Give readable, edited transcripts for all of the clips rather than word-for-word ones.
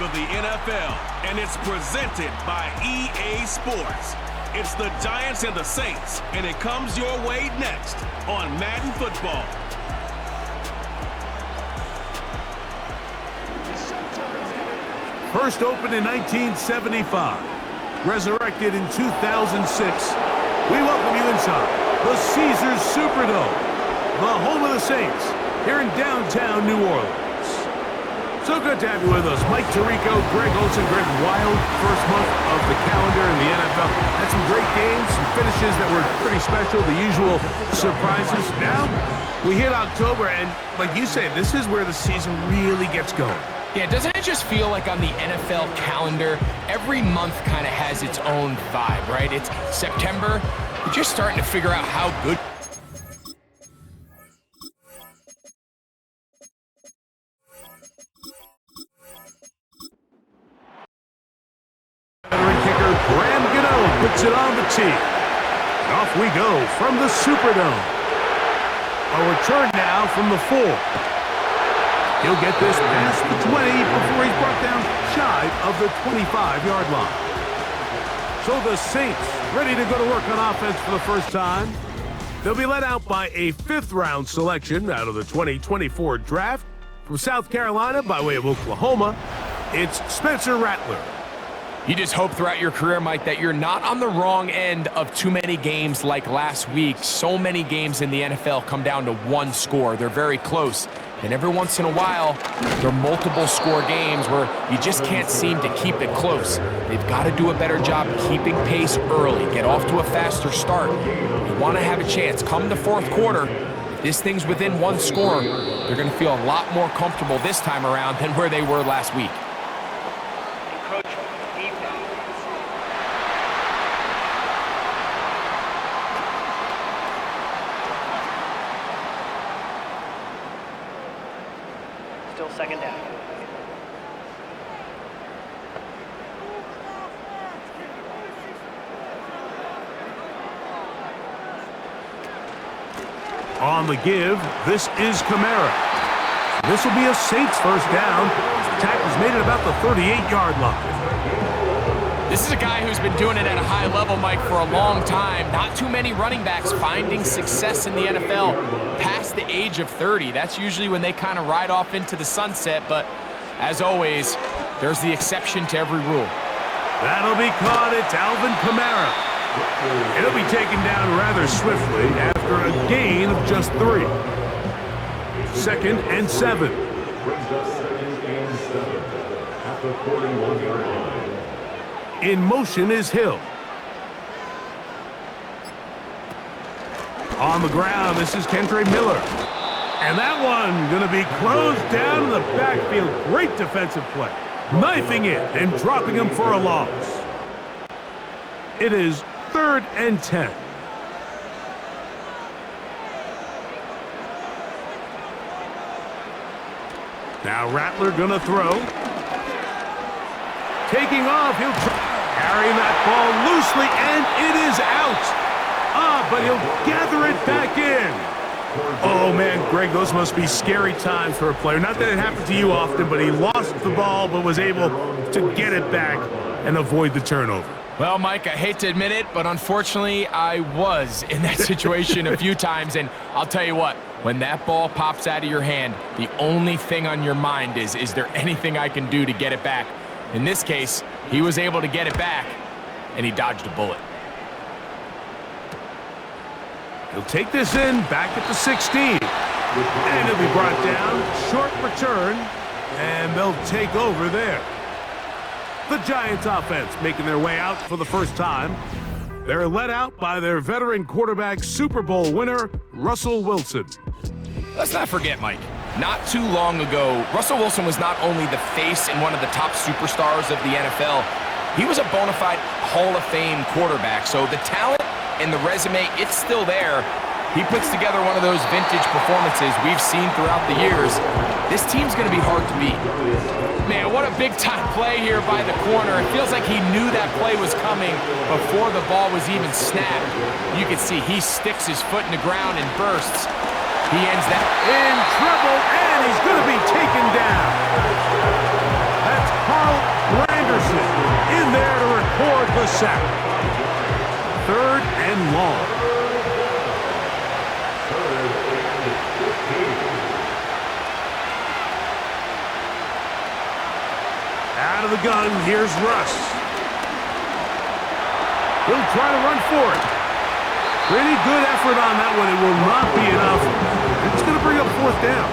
of the NFL, and it's presented by EA Sports. It's the Giants and the Saints, and it comes your way next on Madden Football. First opened in 1975, resurrected in 2006. We welcome you inside the Caesars Superdome, the home of the Saints, here in downtown New Orleans. So good to have you with us. Mike Tirico, Greg Olsen. Greg, wild first month of the calendar in the NFL. Had some great games, some finishes that were pretty special, the usual surprises. Now, we hit October, and like you say, this is where the season really gets going. Yeah, doesn't it just feel like on the NFL calendar, every month kind of has its own vibe, right? It's September, you're just starting to figure out how good. Veteran kicker Graham Gano puts it on the tee. And off we go from the Superdome. A return now from the 4. He'll get this past the 20 before he's brought down shy of the 25-yard line. So the Saints ready to go to work on offense for the first time. They'll be led out by a 5th-round selection out of the 2024 draft. From South Carolina by way of Oklahoma, it's Spencer Rattler. You just hope throughout your career, Mike, that you're not on the wrong end of too many games like last week. So many games in the NFL come down to one score. They're very close. And every once in a while, there are multiple score games where you just can't seem to keep it close. They've got to do a better job keeping pace early, get off to a faster start. You want to have a chance. Come the fourth quarter, if this thing's within one score, they're going to feel a lot more comfortable this time around than where they were last week. Still second down. On the give, this is Kamara. This will be a Saints first down. The tackle's made it about the 38-yard line. This is a guy who's been doing it at a high level, Mike, for a long time. Not too many running backs finding success in the NFL past the age of 30. That's usually when they kind of ride off into the sunset, but as always, there's the exception to every rule. That'll be caught. It's Alvin Kamara. It'll be taken down rather swiftly after a gain of just 3. 2nd and 7. In motion is Hill. On the ground, this is Kendre Miller. And that one going to be closed down in the backfield. Great defensive play. Knifing it and dropping him for a loss. It is 3rd and 10. Now Rattler going to throw. Taking off, he'll carry that ball loosely, and it is out. But he'll gather it back in. Oh, man, Greg, those must be scary times for a player. Not that it happened to you often, but he lost the ball but was able to get it back and avoid the turnover. Well, Mike, I hate to admit it, but unfortunately, I was in that situation a few times, and I'll tell you what, when that ball pops out of your hand, the only thing on your mind is there anything I can do to get it back? In this case, he was able to get it back, and he dodged a bullet. He'll take this in back at the 16. And he'll be brought down. Short return, and they'll take over there. The Giants offense making their way out for the first time. They're led out by their veteran quarterback, Super Bowl winner, Russell Wilson. Let's not forget, Mike, not too long ago, Russell Wilson was not only the face and one of the top superstars of the NFL, he was a bona fide Hall of Fame quarterback. So the talent and the resume, it's still there. He puts together one of those vintage performances we've seen throughout the years. This team's going to be hard to beat. Man, what a big-time play here by the corner. It feels like he knew that play was coming before the ball was even snapped. You can see he sticks his foot in the ground and bursts. He ends that in trouble, and he's going to be taken down. That's Carl for the sack. 3rd and long. Out of the gun, here's Russ. He'll try to run for it. Pretty good effort on that one. It will not be enough. It's going to bring up 4th down.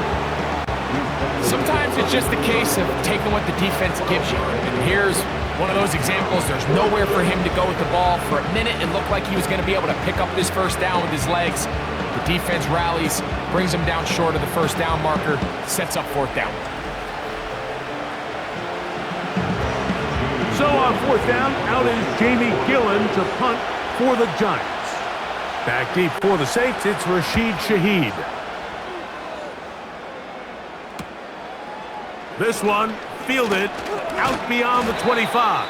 Sometimes it's just a case of taking what the defense gives you. And here's one of those examples. There's nowhere for him to go with the ball. For a minute, it looked like he was going to be able to pick up this 1st down with his legs. The defense rallies, brings him down short of the 1st down marker, sets up 4th down. So on 4th down, out is Jamie Gillen to punt for the Giants. Back deep for the Saints, it's Rashid Shaheed. This one, fielded, out beyond the 25.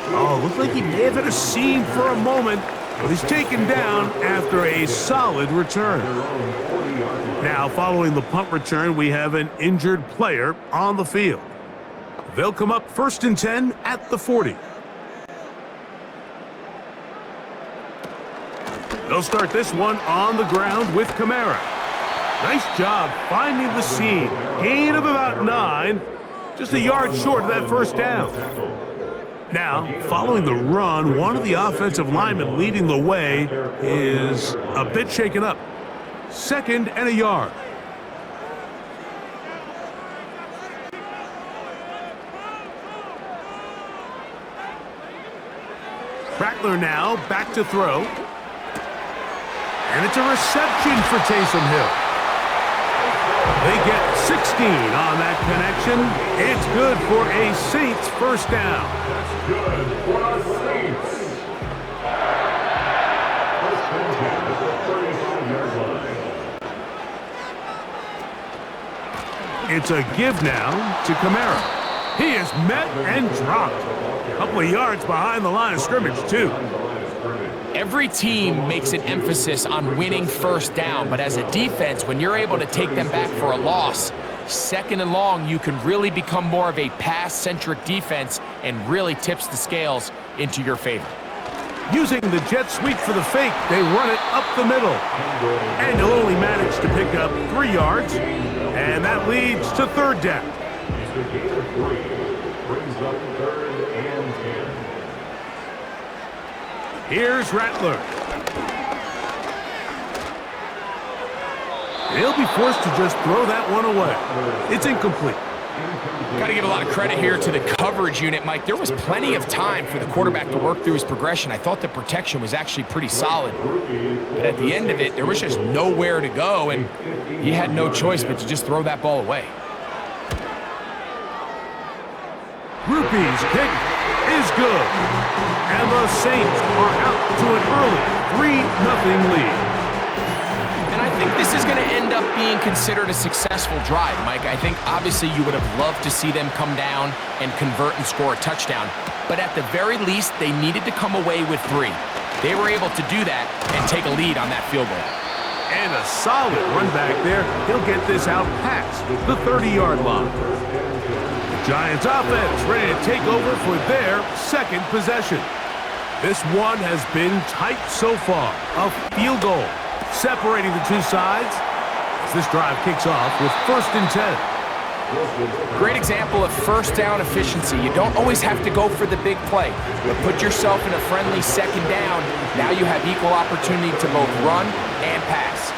Oh, looks like he may have hit a seam for a moment, but he's taken down after a solid return. Now, following the punt return, we have an injured player on the field. They'll come up 1st and 10 at the 40. They'll start this one on the ground with Kamara. Nice job finding the seam. Gain of about 9. Just a yard short of that 1st down. Now, following the run, one of the offensive linemen leading the way is a bit shaken up. 2nd and a yard. Rattler now back to throw. And it's a reception for Taysom Hill. They get 16 on that connection. It's good for a Saints 1st down. That's good for the Saints. First and 10 at the 35-yard line. It's a give now to Kamara. He is met and dropped. A couple of yards behind the line of scrimmage, too. Every team makes an emphasis on winning 1st down, but as a defense, when you're able to take them back for a loss, 2nd and long, you can really become more of a pass-centric defense and really tips the scales into your favor. Using the jet sweep for the fake, they run it up the middle. And he'll only manage to pick up 3 yards, and that leads to 3rd down. Brings up 3rd and 10. Here's Rattler. He'll be forced to just throw that one away. It's incomplete. Got to give a lot of credit here to the coverage unit, Mike. There was plenty of time for the quarterback to work through his progression. I thought the protection was actually pretty solid. But at the end of it, there was just nowhere to go, and he had no choice but to just throw that ball away. Rupee's kick is good. And the Saints are out to an early 3-0 lead. And I think this is going to end up being considered a successful drive, Mike. I think obviously you would have loved to see them come down and convert and score a touchdown. But at the very least, they needed to come away with 3. They were able to do that and take a lead on that field goal. And a solid run back there. He'll get this out past the 30-yard line. The Giants offense ready to take over for their 2nd possession. This one has been tight so far. A field goal separating the two sides as this drive kicks off with 1st and 10. Great example of 1st down efficiency. You don't always have to go for the big play, but put yourself in a friendly 2nd down. Now you have equal opportunity to both run and pass.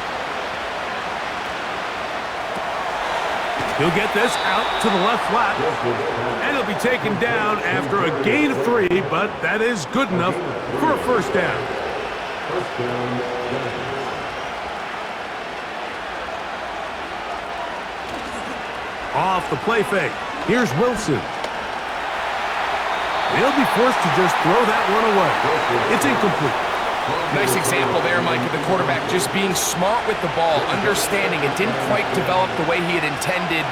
He'll get this out to the left flat, and he'll be taken down after a gain of 3, but that is good enough for a 1st down. Off the play fake, here's Wilson. He'll be forced to just throw that one away. It's incomplete. Nice example there, Mike, of the quarterback just being smart with the ball, understanding it didn't quite develop the way he had intended.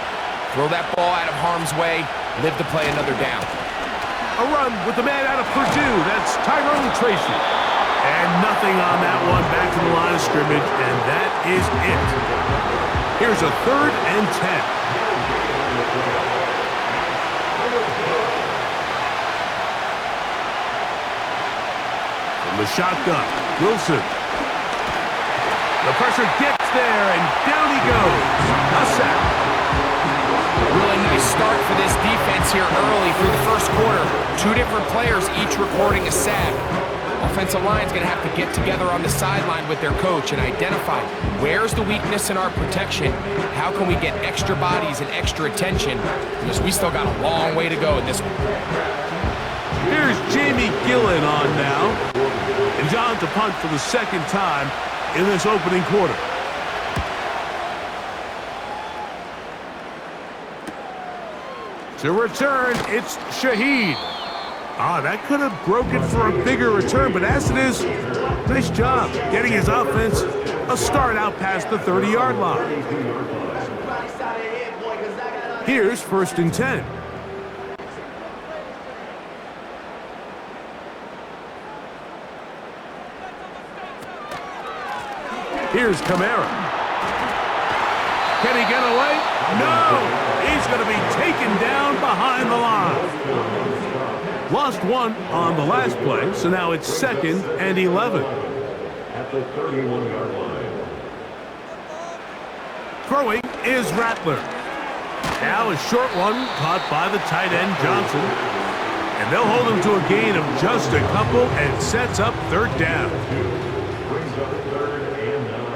Throw that ball out of harm's way, live to play another down. A run with the man out of Purdue. That's Tyrone Tracy. And nothing on that one back to the line of scrimmage, and that is it. Here's a 3rd and 10. The shotgun. Wilson. The pressure gets there, and down he goes. A sack. Really nice start for this defense here early through the first quarter. Two different players each recording a sack. Offensive line's going to have to get together on the sideline with their coach and identify where's the weakness in our protection, how can we get extra bodies and extra attention, because we still got a long way to go in this one. Here's Jamie Gillen on now. And John to punt for the second time in this opening quarter. To return, it's Shaheed. That could have broken for a bigger return, but as it is, nice job getting his offense a start out past the 30-yard line. Here's 1st and 10. Here's Kamara. Can he get away? No! He's going to be taken down behind the line. Lost one on the last play, so now it's 2nd and 11. At the 31-yard line. Throwing is Rattler. Now a short one caught by the tight end Johnson. And they'll hold him to a gain of just a couple and sets up 3rd down. Brings up 3rd and 9.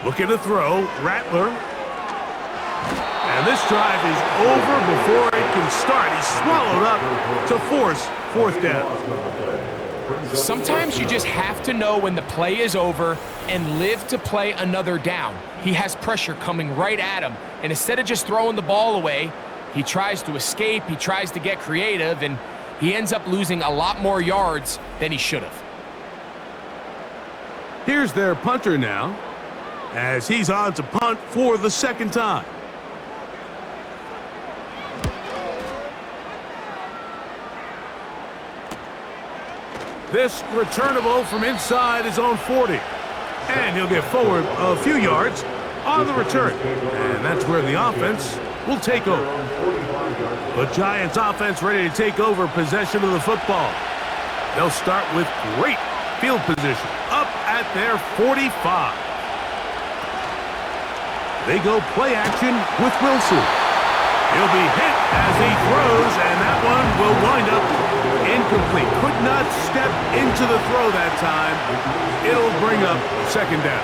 Looking to throw, Rattler. And this drive is over before it can start. He's swallowed up to force 4th down. Sometimes you just have to know when the play is over and live to play another down. He has pressure coming right at him, and instead of just throwing the ball away, he tries to escape, he tries to get creative, and he ends up losing a lot more yards than he should have. Here's their punter now, as he's on to punt for the 2nd time. This returnable from inside his own 40. And he'll get forward a few yards on the return. And that's where the offense will take over. The Giants offense ready to take over possession of the football. They'll start with great field position up at their 45. They go play action with Wilson. He'll be hit as he throws, and that one will wind up incomplete. Could not step into the throw that time. It'll bring up 2nd down.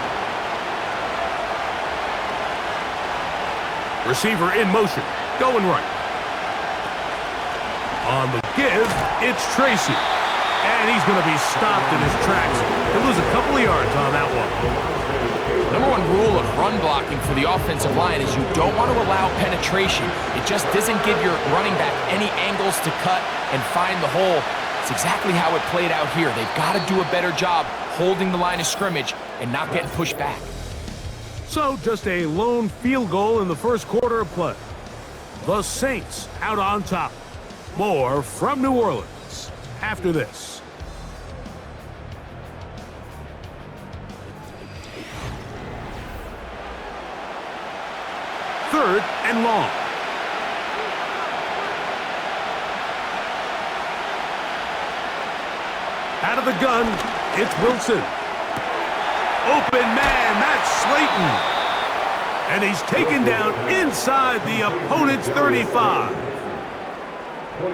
Receiver in motion, going right. On the give, it's Tracy. And he's going to be stopped in his tracks. He'll lose a couple of yards on that one. Number one rule of run blocking for the offensive line is you don't want to allow penetration. It just doesn't give your running back any angles to cut and find the hole. It's exactly how it played out here. They've got to do a better job holding the line of scrimmage and not getting pushed back. So just a lone field goal in the first quarter of play. The Saints out on top. More from New Orleans after this. 3rd and long. Out of the gun, it's Wilson. Open man, that's Slayton. And he's taken down inside the opponent's 35.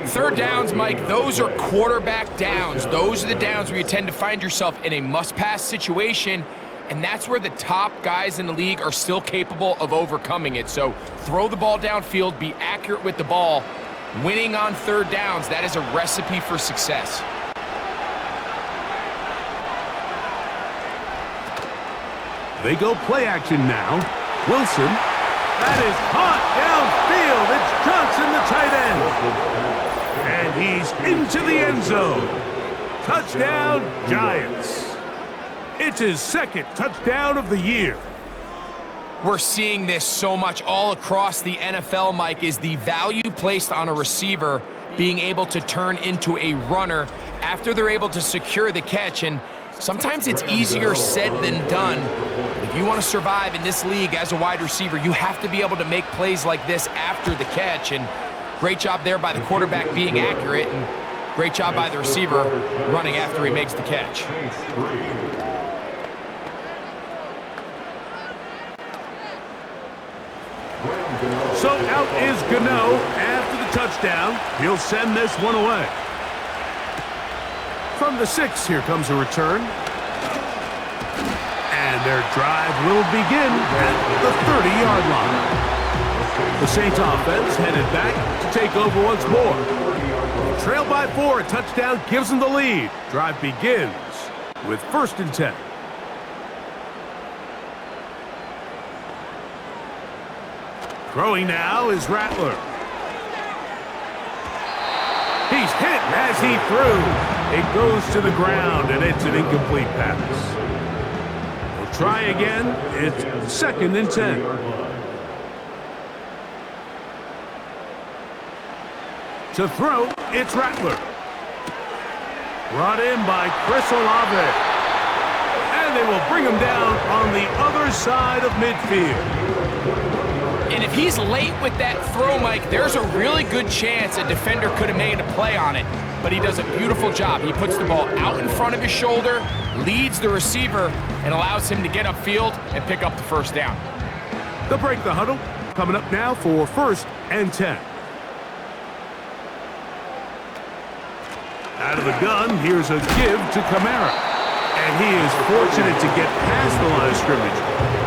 3rd downs, Mike, those are quarterback downs. Those are the downs where you tend to find yourself in a must-pass situation, and that's where the top guys in the league are still capable of overcoming it. So throw the ball downfield, be accurate with the ball. Winning on 3rd downs, that is a recipe for success. They go play action now. Wilson. That is caught downfield. It's Johnson, the tight end. And he's into the end zone. Touchdown, Giants. It's his 2nd touchdown of the year. We're seeing this so much all across the NFL, Mike, is the value placed on a receiver being able to turn into a runner after they're able to secure the catch. And sometimes it's easier said than done. You If you want to survive in this league as a wide receiver, you have to be able to make plays like this after the catch. And great job there by the quarterback being accurate, and great job by the receiver running after he makes the catch. So out is Gano after the touchdown. He'll send this one away. From the 6, here comes a return. And their drive will begin at the 30-yard line. The Saints offense headed back to take over once more. Trailed by 4, a touchdown gives them the lead. Drive begins with 1st and 10. Throwing now is Rattler. He's hit as he threw. It goes to the ground, and it's an incomplete pass. We'll try again. It's 2nd and 10. To throw, it's Rattler. Brought in by Chris Olave. And they will bring him down on the other side of midfield. And if he's late with that throw, Mike, there's a really good chance a defender could have made a play on it. But he does a beautiful job. He puts the ball out in front of his shoulder, leads the receiver, and allows him to get upfield and pick up the 1st down. They'll break the huddle. Coming up now for 1st and 10. Out of the gun, here's a give to Kamara. And he is fortunate to get past the line of scrimmage.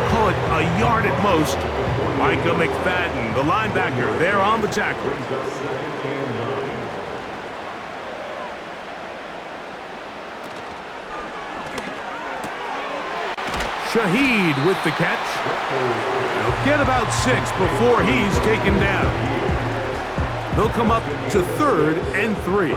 Call it a yard at most. Micah McFadden, the linebacker, there on the tackle. Shaheed with the catch. He'll get about 6 before he's taken down. They'll come up to 3rd and 3.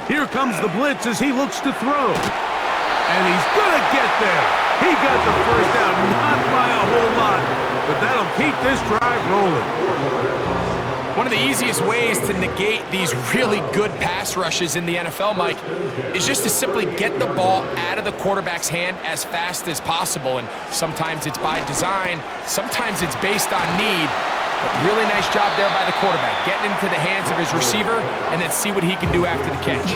Here comes the blitz as he looks to throw. And he's going to get there. He got the 1st down, not by a whole lot, but that'll keep this drive rolling. One of the easiest ways to negate these really good pass rushes in the NFL, Mike, is just to simply get the ball out of the quarterback's hand as fast as possible. And sometimes it's by design, sometimes it's based on need. But really nice job there by the quarterback, getting into the hands of his receiver and then see what he can do after the catch.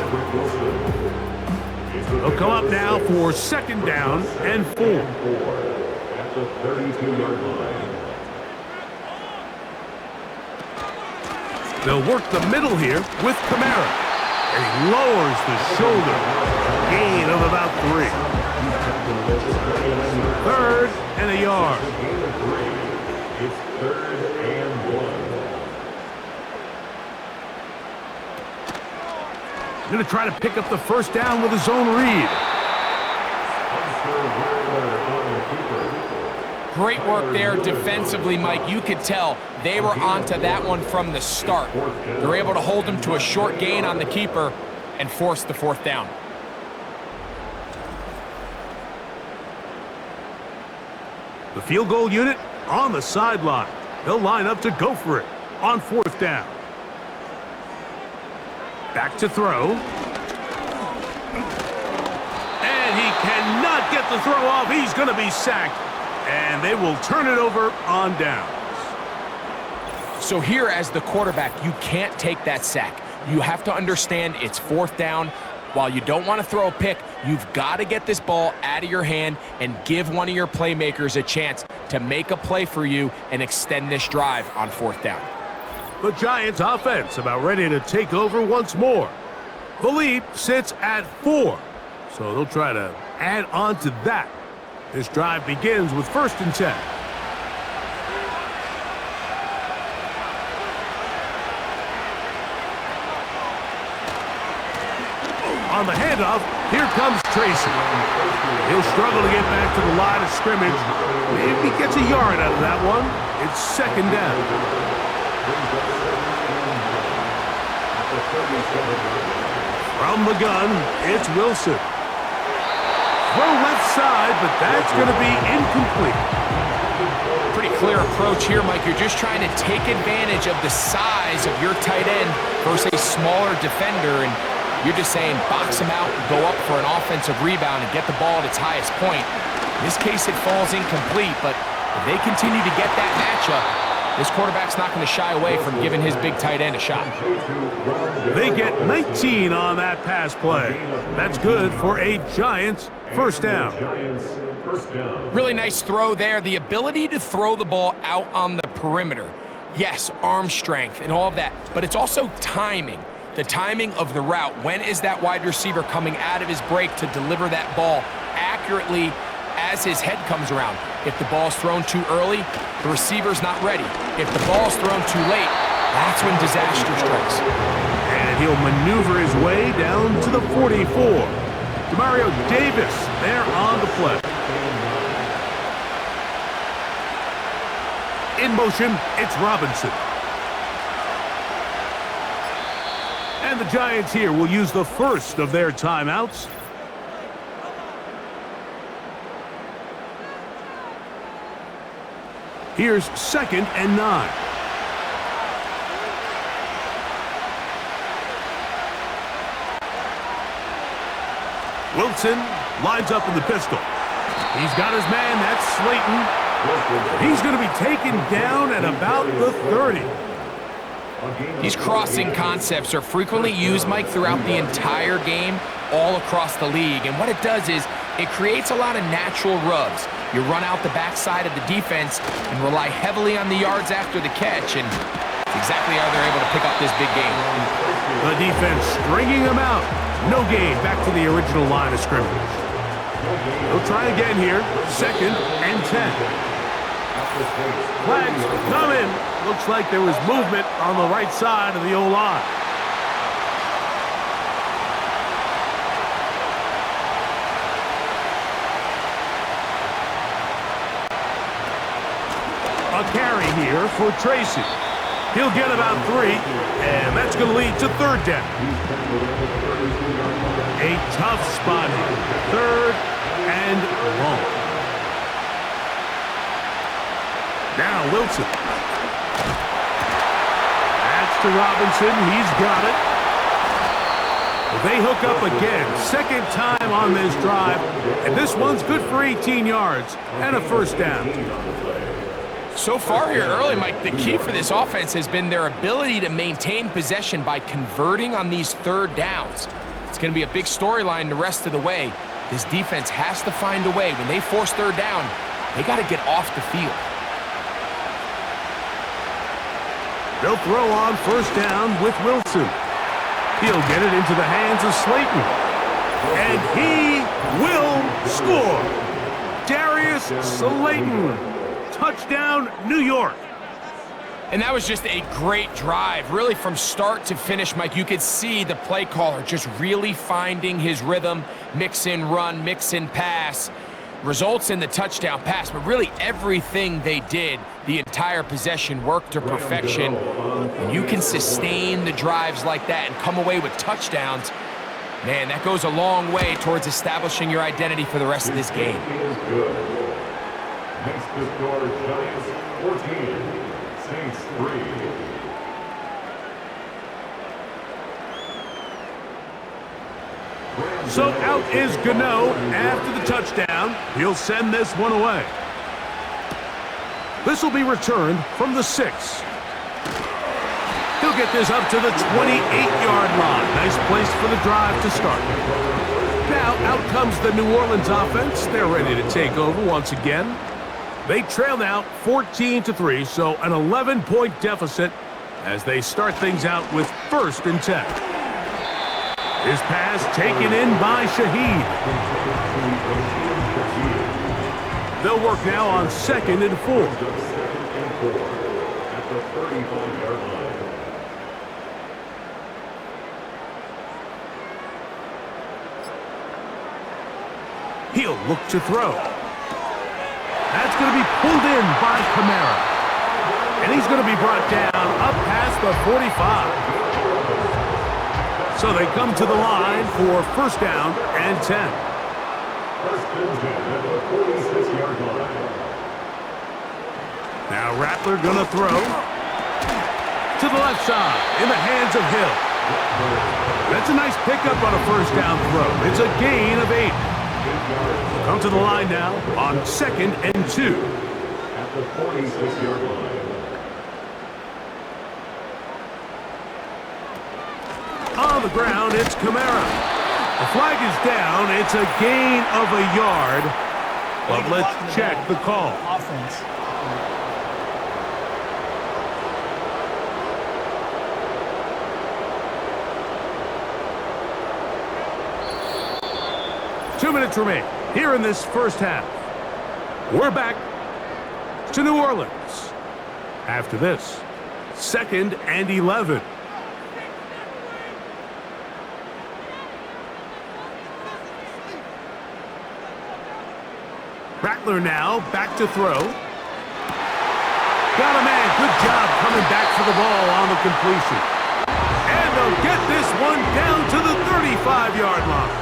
They'll come up now for 2nd down and 4. At the 32-yard line. They'll work the middle here with Kamara. And he lowers the shoulder. Gain of about 3. 3rd and a yard. It's 3rd and 1. Going to try to pick up the 1st down with his own read. Great work there defensively, Mike. You could tell they were onto that one from the start. They're able to hold him to a short gain on the keeper and force the 4th down. The field goal unit on the sideline. They'll line up to go for it on 4th down. Back to throw. And he cannot get the throw off. He's going to be sacked. And they will turn it over on downs. So here as the quarterback, you can't take that sack. You have to understand it's 4th down. While you don't want to throw a pick, you've got to get this ball out of your hand and give one of your playmakers a chance to make a play for you and extend this drive on 4th down. The Giants offense about ready to take over once more. The lead sits at 4, so they'll try to add on to that. This drive begins with 1st and 10. On the handoff, here comes Tracy. He'll struggle to get back to the line of scrimmage. Maybe gets a yard out of that one. It's 2nd down. From the gun, it's Wilson. Throw left side, but that's going to be incomplete. Pretty clear approach here, Mike. You're just trying to take advantage of the size of your tight end versus a smaller defender, and You're just saying box them out, go up for an offensive rebound, and get the ball at its highest point. In this case, it falls incomplete, but if they continue to get that matchup, this quarterback's not going to shy away from giving his big tight end a shot. They get 19 on that pass play. That's good for a Giants first down. Really nice throw there. The ability to throw the ball out on the perimeter. Yes, arm strength and all of that, but it's also timing. The timing of the route. When is that wide receiver coming out of his break to deliver that ball accurately as his head comes around? If the ball's thrown too early, the receiver's not ready. If the ball's thrown too late, that's when disaster strikes. And he'll maneuver his way down to the 44. Demario Davis there on the play. In motion, it's Robinson. And the Giants here will use the first of their timeouts. Here's 2nd and 9. Wilson lines up in the pistol. He's got his man, that's Slayton. He's going to be taken down at about the 30. These crossing concepts are frequently used, Mike, throughout the entire game, all across the league. And what it does is it creates a lot of natural rubs. You run out the backside of the defense and rely heavily on the yards after the catch, and it's exactly how they're able to pick up this big game. The defense stringing them out. No gain back to the original line of scrimmage. They'll try again here. 2nd and 10. Flags come in. Looks like there was movement on the right side of the O-line. A carry here for Tracy. He'll get about 3, and that's going to lead to 3rd down. A tough spot here. 3rd and long. Now Wilson. That's to Robinson. He's got it. They hook up again. 2nd time on this drive. And this one's good for 18 yards and a first down. So far here early, Mike, the key for this offense has been their ability to maintain possession by converting on these 3rd downs. It's going to be a big storyline the rest of the way. This defense has to find a way. When they force 3rd down, they got to get off the field. They'll throw on first down with Wilson. He'll get it into the hands of Slayton. And he will score. Darius Slayton. Touchdown, New York. And that was just a great drive. Really from start to finish, Mike, you could see the play caller just really finding his rhythm. Mix in run, mix in pass. Results in the touchdown pass, but really everything they did, the entire possession worked to perfection. And you can sustain the drives like that and come away with touchdowns. Man, that goes a long way towards establishing your identity for the rest of this game. Next to score, Giants 14, Saints 3. So out is Gano after the touchdown. He'll send this one away. This will be returned from the 6. He'll get this up to the 28-yard line. Nice place for the drive to start. Now out comes the New Orleans offense. They're ready to take over once again. They trail now 14-3, so an 11-point deficit as they start things out with 1st and 10. His pass taken in by Shaheed. They'll work now on 2nd and 4. At the 35-yard line. He'll look to throw. That's going to be pulled in by Kamara. And he's going to be brought down up past the 45. So they come to the line for 1st down and 10. 1st and 10 at the 46-yard line. Now Rattler going to throw to the left side in the hands of Hill. That's a nice pickup on a first down throw. It's a gain of 8. We'll come to the line now on 2nd and 2. At the 46-yard line. On the ground, it's Kamara. The flag is down. It's a gain of a yard. But let's check the call. Offense. 2 minutes remain here in this first half. We're back to New Orleans. After this, 2nd and 11. Rattler now back to throw. Got a man. Good job coming back for the ball on the completion. And they'll get this one down to the 35-yard line.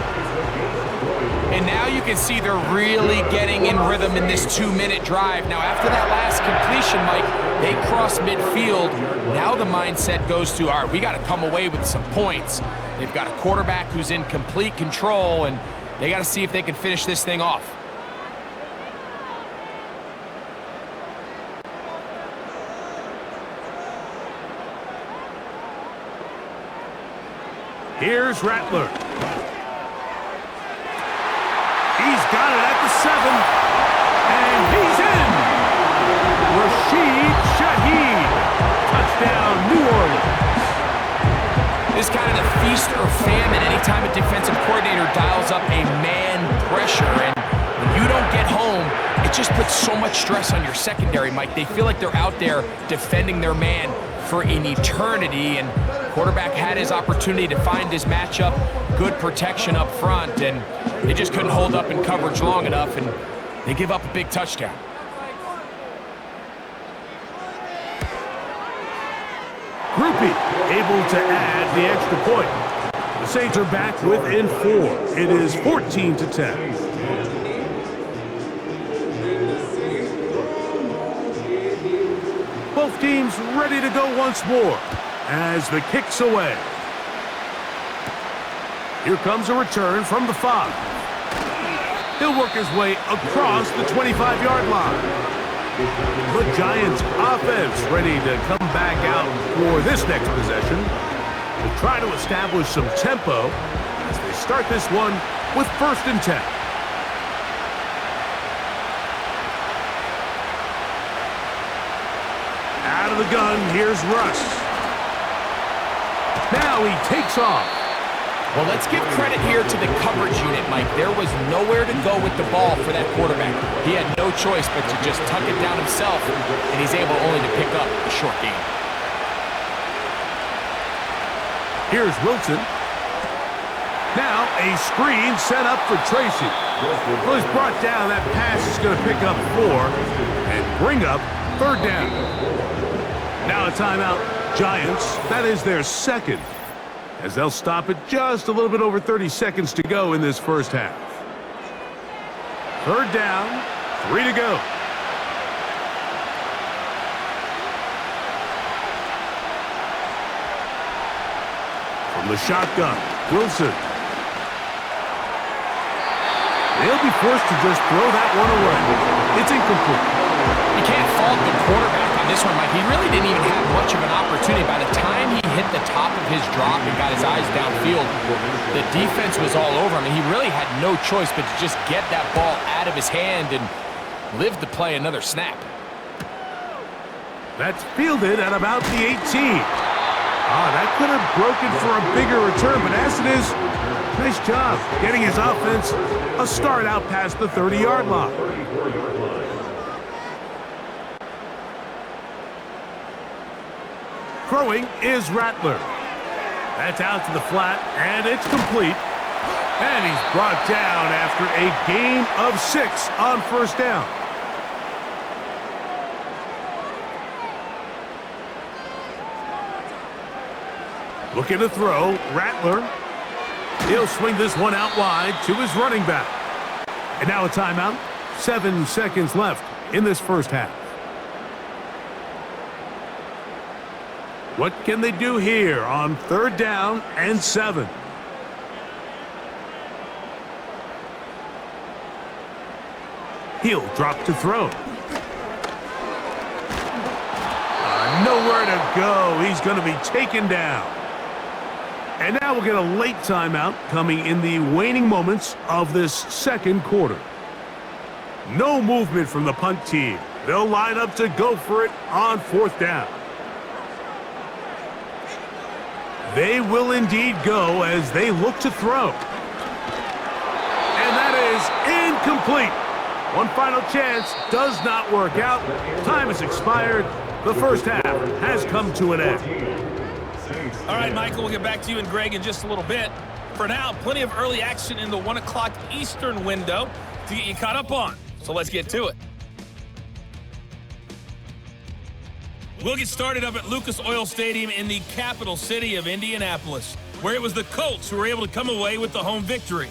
And now you can see they're really getting in rhythm in this 2-minute drive. Now, after that last completion, Mike, they cross midfield. Now the mindset goes to, all right, we got to come away with some points. They've got a quarterback who's in complete control, and they got to see if they can finish this thing off. Here's Rattler. He's got it at the 7. And he's in. Rashid Shaheed. Touchdown, New Orleans. This is kind of the feast or famine anytime a defensive coordinator dials up a man pressure. And when you don't get home, it just puts so much stress on your secondary, Mike. They feel like they're out there defending their man for an eternity, and quarterback had his opportunity to find his matchup, good protection up front, and they just couldn't hold up in coverage long enough, and they give up a big touchdown. Grupe able to add the extra point. The Saints are back within 4. It is 14-10. Both teams ready to go once more as the kick's away. Here comes a return from the 5. He'll work his way across the 25-yard line. The Giants offense ready to come back out for this next possession to try to establish some tempo as they start this one with 1st and 10. Out of the gun, here's Russ. Now he takes off. Well, let's give credit here to the coverage unit, Mike. There was nowhere to go with the ball for that quarterback. He had no choice but to just tuck it down himself, and he's able only to pick up a short gain. Here's Wilson. Now a screen set up for Tracy. Well, he's brought down. That pass is going to pick up 4 and bring up 3rd down. Now a timeout. Giants, that is their 2nd, as they'll stop it just a little bit over 30 seconds to go in this first half. 3rd down, 3 to go. From the shotgun, Wilson. They'll be forced to just throw that one away. It's incomplete. You can't fault the quarterback on this one, Mike. He really didn't even have much of an opportunity. By the time he hit the top of his drop and got his eyes downfield, the defense was all over him. He really had no choice but to just get that ball out of his hand and live to play another snap. That's fielded at about the 18. That could have broken for a bigger return, but as it is, nice job getting his offense a start out past the 30-yard line. Throwing is Rattler. That's out to the flat, and it's complete. And he's brought down after a gain of 6 on 1st down. Looking to throw, Rattler. He'll swing this one out wide to his running back. And now a timeout. 7 seconds left in this first half. What can they do here on 3rd down and 7? He'll drop to throw. Nowhere to go. He's going to be taken down. And now we'll get a late timeout coming in the waning moments of this second quarter. No movement from the punt team. They'll line up to go for it on 4th down. They will indeed go as they look to throw. And that is incomplete. One final chance does not work out. Time has expired. The first half has come to an end. All right, Michael, we'll get back to you and Greg in just a little bit. For now, plenty of early action in the 1 o'clock Eastern window to get you caught up on. So let's get to it. We'll get started up at Lucas Oil Stadium in the capital city of Indianapolis, where it was the Colts who were able to come away with the home victory.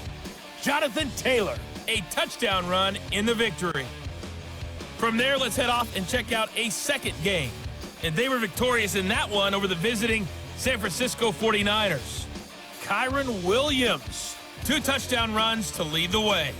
Jonathan Taylor, a touchdown run in the victory. From there, let's head off and check out a second game. And they were victorious in that one over the visiting San Francisco 49ers. Kyron Williams, 2 touchdown runs to lead the way.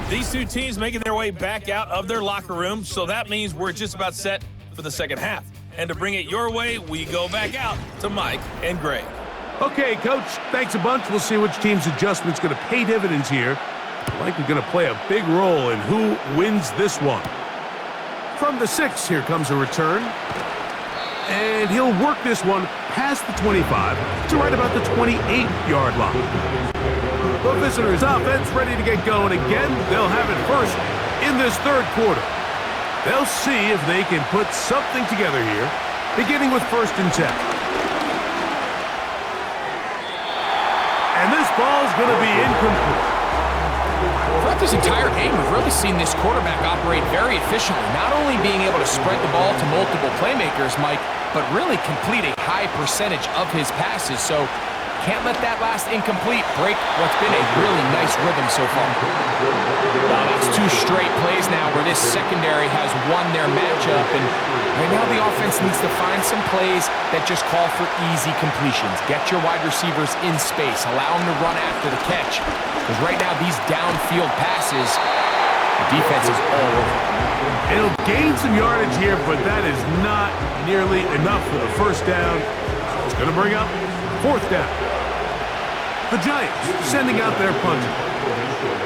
These two teams making their way back out of their locker room, so that means we're just about set for the second half. And to bring it your way, we go back out to Mike and Greg. Okay, Coach, thanks a bunch. We'll see which team's adjustment's going to pay dividends here. Likely going to play a big role in who wins this one. From the 6, here comes a return. And he'll work this one past the 25 to right about the 28-yard line. The visitors' offense ready to get going again. They'll have it first in this 3rd quarter. They'll see if they can put something together here, beginning with 1st and 10. And this ball's going to be incomplete. Throughout this entire game, we've really seen this quarterback operate very efficiently, not only being able to spread the ball to multiple playmakers, Mike, but really complete a high percentage of his passes. So can't let that last incomplete break what's been a really nice rhythm so far. That's 2 straight plays now where this secondary has won their matchup, and right now the offense needs to find some plays that just call for easy completions. Get your wide receivers in space. Allow them to run after the catch. Because right now these downfield passes, the defense is all over. It'll gain some yardage here, but that is not nearly enough for the 1st down. It's going to bring up 4th down. The Giants sending out their punter,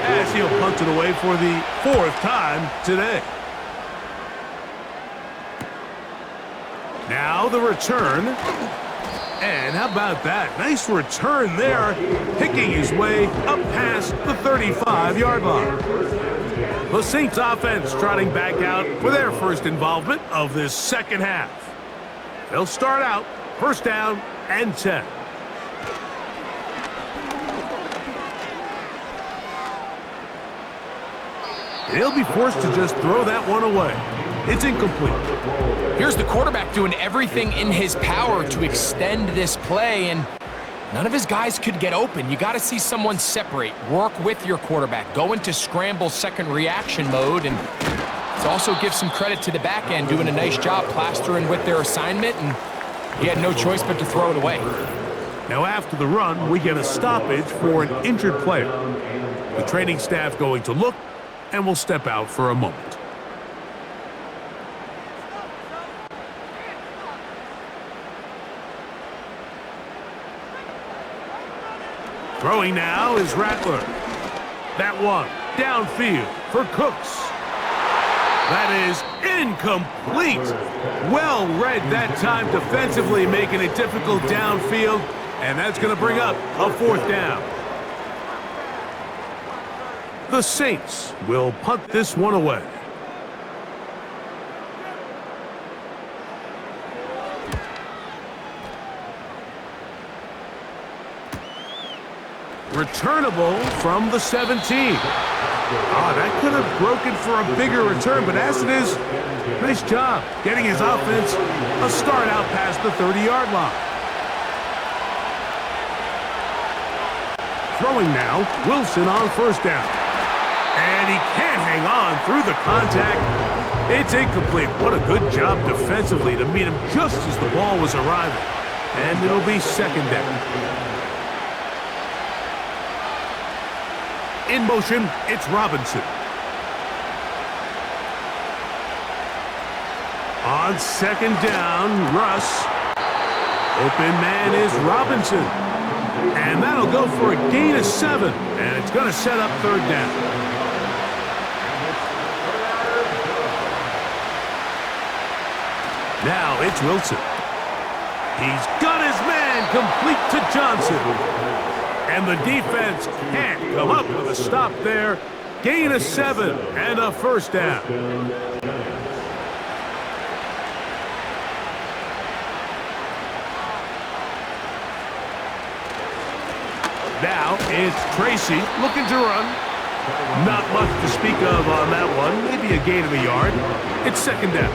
as he'll punt it away for the 4th time today. Now the return. And how about that? Nice return there, picking his way up past the 35-yard line. The Saints offense trotting back out for their first involvement of this second half. They'll start out 1st down and 10. He'll be forced to just throw that one away. It's incomplete. Here's the quarterback doing everything in his power to extend this play, and none of his guys could get open. You got to see someone separate, work with your quarterback, go into scramble second reaction mode, and also give some credit to the back end doing a nice job plastering with their assignment, and he had no choice but to throw it away. Now after the run, we get a stoppage for an injured player. The training staff going to look, and we'll step out for a moment. Throwing now is Rattler. That one downfield for Cooks. That is incomplete. Well read that time defensively, making it difficult downfield, and that's going to bring up a 4th down. The Saints will punt this one away. Returnable from the 17. That could have broken for a bigger return, but as it is, nice job getting his offense a start out past the 30-yard line. Throwing now, Wilson on first down. And he can't hang on through the contact. It's incomplete. What a good job defensively to meet him just as the ball was arriving. And it'll be second down. In motion, it's Robinson. On second down, Russ. Open man is Robinson. And that'll go for a gain of 7. And it's going to set up third down. Now it's Wilson. He's got his man complete to Johnson. And the defense can't come up with a stop there. Gain of 7 and a first down. Now it's Tracy looking to run. Not much to speak of on that one. Maybe a gain of a yard. It's second down.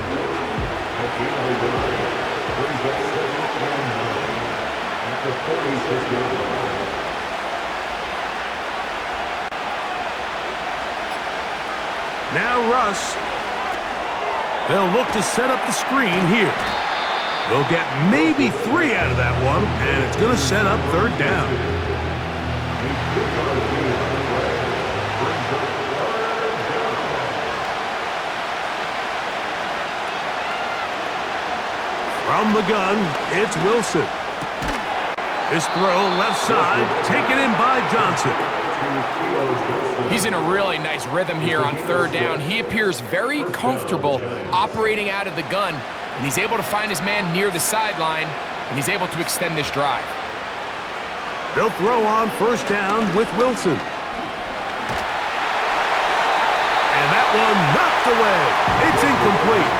Now Russ. They'll look to set up the screen here. They'll get maybe 3 out of that one, and it's going to set up third down. From the gun, it's Wilson. This throw left side, taken in by Johnson. He's in a really nice rhythm here on third down. He appears very comfortable operating out of the gun, and he's able to find his man near the sideline, and he's able to extend this drive. They'll throw on first down with Wilson. And that one knocked away. It's incomplete.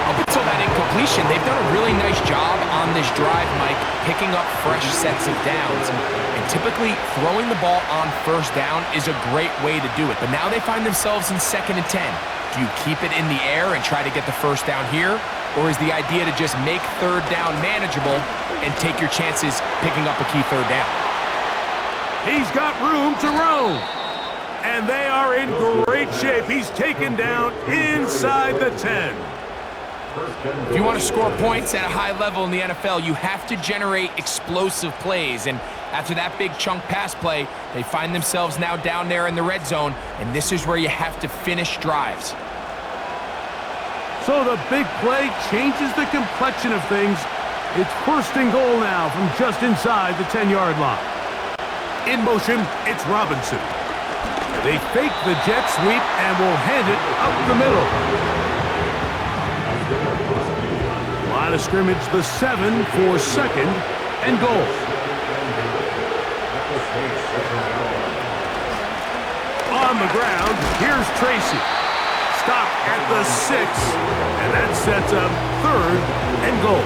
Up until that incompletion, they've done a really nice job on this drive, Mike, picking up fresh sets of downs. And typically, throwing the ball on first down is a great way to do it. But now they find themselves in 2nd and 10. Do you keep it in the air and try to get the first down here? Or is the idea to just make third down manageable and take your chances picking up a key third down? He's got room to roam. And they are in great shape. He's taken down inside the 10. If you want to score points at a high level in the NFL, you have to generate explosive plays. And after that big chunk pass play, they find themselves now down there in the red zone, and this is where you have to finish drives. So the big play changes the complexion of things. It's first and goal now from just inside the 10-yard line. In motion, it's Robinson. They fake the jet sweep and will hand it up the middle. Line of scrimmage, the 7 for second and goal. On the ground, here's Tracy. Stop at the 6, and that sets up third and goal.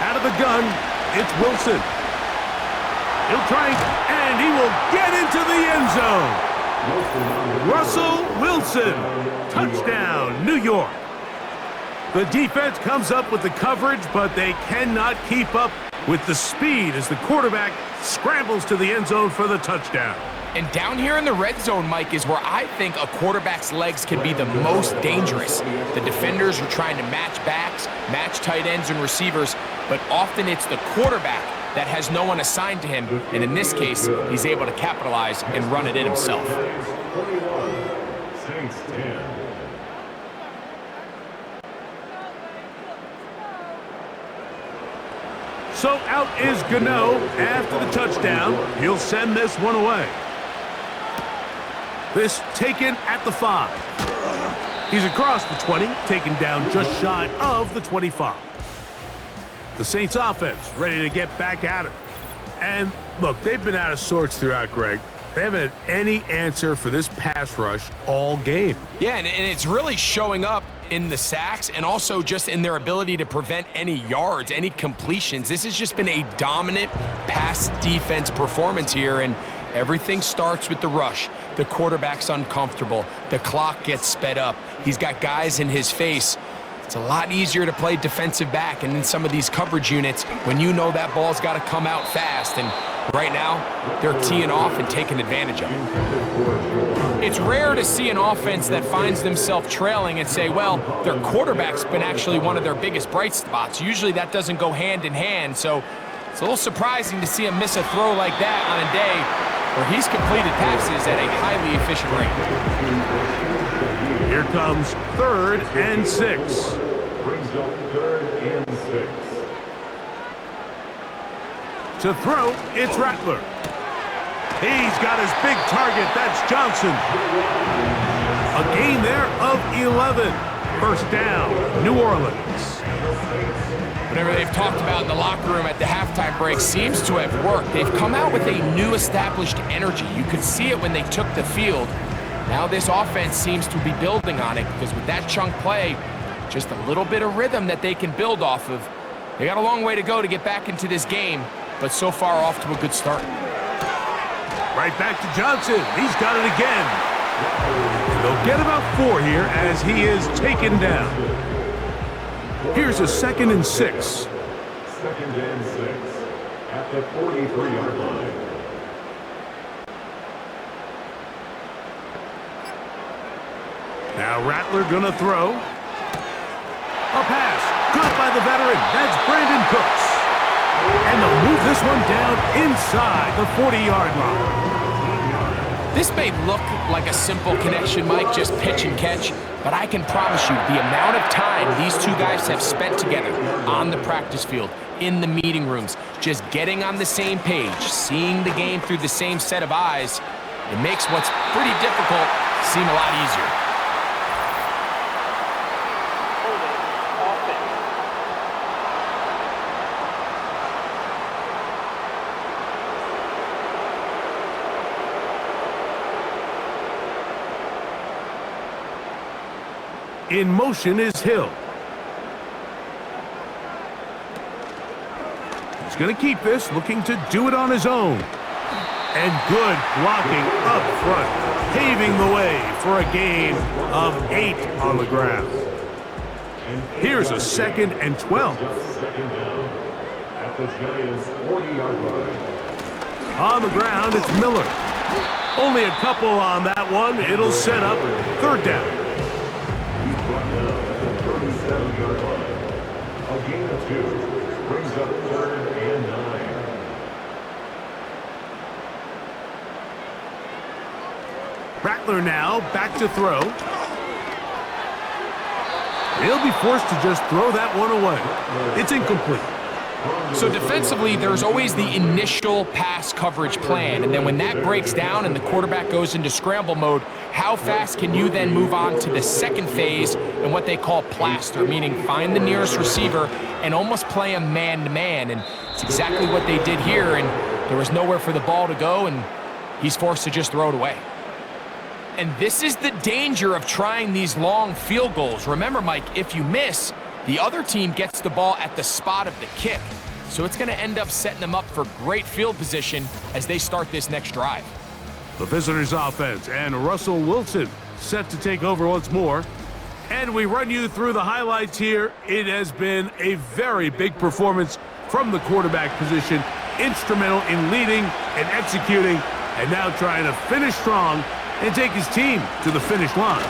Out of the gun, it's Wilson. He'll try, and he will get into the end zone. Russell Wilson, touchdown, New York. The defense comes up with the coverage, but they cannot keep up with the speed as the quarterback scrambles to the end zone for the touchdown. And down here in the red zone, Mike, is where I think a quarterback's legs can be the most dangerous. The defenders are trying to match backs, match tight ends and receivers, but often it's the quarterback that has no one assigned to him, and in this case, he's able to capitalize and run it in himself. Saints 10. So out is Gano after the touchdown. He'll send this one away. This taken at the 5. He's across the 20, taken down just shy of the 25. The Saints offense ready to get back at it. And look, they've been out of sorts throughout, Greg. They haven't had any answer for this pass rush all game. Yeah, and it's really showing up in the sacks and also just in their ability to prevent any yards, any completions. This has just been a dominant pass defense performance here, and everything starts with the rush. the quarterback's uncomfortable. The clock gets sped up. He's got guys in his face. It's a lot easier to play defensive back and in some of these coverage units when you know that ball's got to come out fast. And right now, they're teeing off and taking advantage of it. It's rare to see an offense that finds themselves trailing and say, well, their quarterback's been actually one of their biggest bright spots. Usually that doesn't go hand in hand, so it's a little surprising to see him miss a throw like that on a day where he's completed passes at a highly efficient rate. Here comes 3rd and 6. Brings up 3rd and 6. To throw, it's Rattler. He's got his big target. That's Johnson. A gain there of 11. First down, New Orleans. Whatever they've talked about in the locker room at the halftime break seems to have worked. They've come out with a new established energy. You could see it when they took the field. Now this offense seems to be building on it because with that chunk play, just a little bit of rhythm that they can build off of. They got a long way to go to get back into this game, but so far off to a good start. Right back to Johnson. He's got it again. They'll get about 4 here as he is taken down. Here's a 2nd and 6. 2nd and 6 at the 43-yard line. Now Rattler gonna throw. A pass, caught by the veteran. That's Brandon Cooks. And they'll move this one down inside the 40-yard line. This may look like a simple connection, Mike, just pitch and catch, but I can promise you the amount of time these two guys have spent together on the practice field, in the meeting rooms, just getting on the same page, seeing the game through the same set of eyes, it makes what's pretty difficult seem a lot easier. In motion is Hill. He's going to keep this, looking to do it on his own. And good blocking up front, paving the way for a gain of 8 on the ground. Here's a 2nd and 12. Second down at the Giants' 40-yard line. On the ground, it's Miller. Only a couple on that one. It'll set up 3rd down. 37-yard line. A gain of 2 brings up 3rd and 9. Rattler now back to throw. He'll be forced to just throw that one away. It's incomplete. So defensively, there's always the initial pass coverage plan, and then when that breaks down and the quarterback goes into scramble mode, how fast can you then move on to the second phase and what they call plaster, meaning find the nearest receiver and almost play him man-to-man, and it's exactly what they did here, and there was nowhere for the ball to go, and he's forced to just throw it away. And this is the danger of trying these long field goals. Remember, Mike, if you miss, the other team gets the ball at the spot of the kick. So it's going to end up setting them up for great field position as they start this next drive. The visitors' offense and Russell Wilson set to take over once more. And we run you through the highlights here. It has been a very big performance from the quarterback position, instrumental in leading and executing, and now trying to finish strong and take his team to the finish line.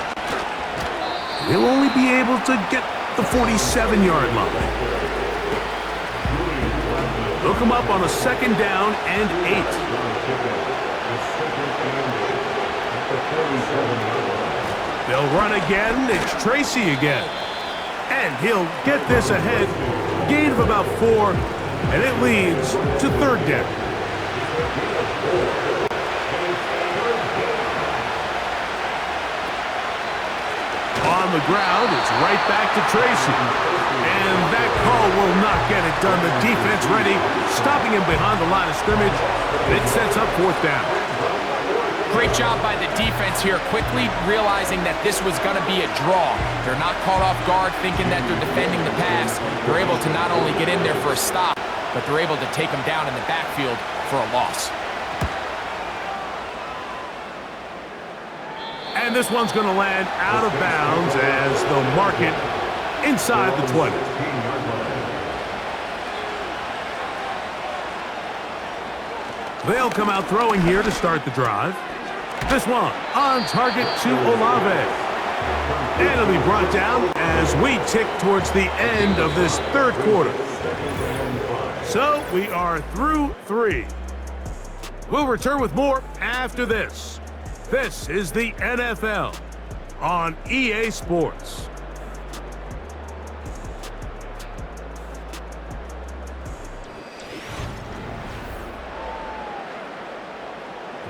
He'll only be able to get the 47-yard line. They'll come up on a 2nd down and 8. They'll run again. It's Tracy again. And he'll get this ahead. Gain of about 4, and it leads to 3rd down. On the ground, it's right back to Tracy. And that call will not get it done. The defense ready, stopping him behind the line of scrimmage. And it sets up 4th down. Great job by the defense here, quickly realizing that this was going to be a draw. They're not caught off guard thinking that they're defending the pass. They're able to not only get in there for a stop, but they're able to take him down in the backfield for a loss. And this one's going to land out of bounds as they'll mark it inside the 20. They'll come out throwing here to start the drive. This one on target to Olave. And it'll be brought down as we tick towards the end of this third quarter. So we are through 3. We'll return with more after this. This is the NFL on EA Sports.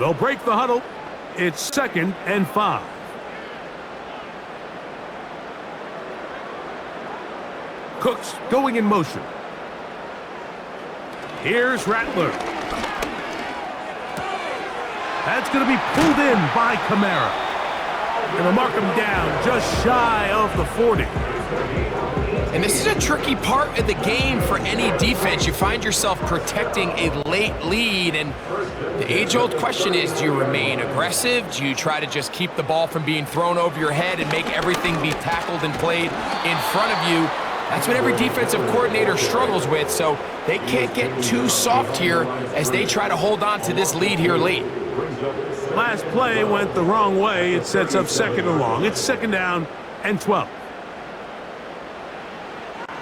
They'll break the huddle. It's 2nd and 5. Cooks going in motion. Here's Rattler. That's going to be pulled in by Kamara. And they'll mark him down just shy of the 40. And this is a tricky part of the game for any defense. You find yourself protecting a late lead, and the age-old question is, do you remain aggressive? Do you try to just keep the ball from being thrown over your head and make everything be tackled and played in front of you? That's what every defensive coordinator struggles with, so they can't get too soft here as they try to hold on to this lead here late. Last play went the wrong way. It sets up 2nd and long. It's 2nd down and 12.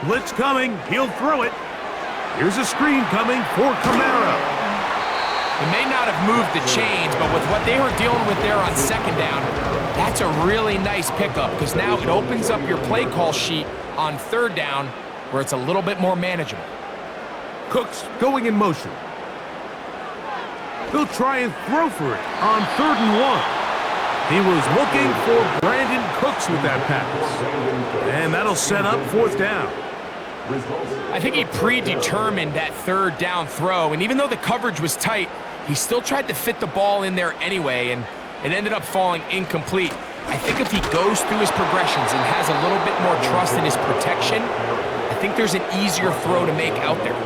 Blitz coming. He'll throw it. Here's a screen coming for Kamara. They may not have moved the chains, but with what they were dealing with there on 2nd down, that's a really nice pickup because now it opens up your play call sheet on 3rd down where it's a little bit more manageable. Cooks going in motion. He'll try and throw for it on 3rd and 1. He was looking for Brandon Cooks with that pass. And that'll set up 4th down. I think he predetermined that 3rd down throw, and even though the coverage was tight, he still tried to fit the ball in there anyway, and it ended up falling incomplete. I think if he goes through his progressions and has a little bit more trust in his protection, I think there's an easier throw to make out there.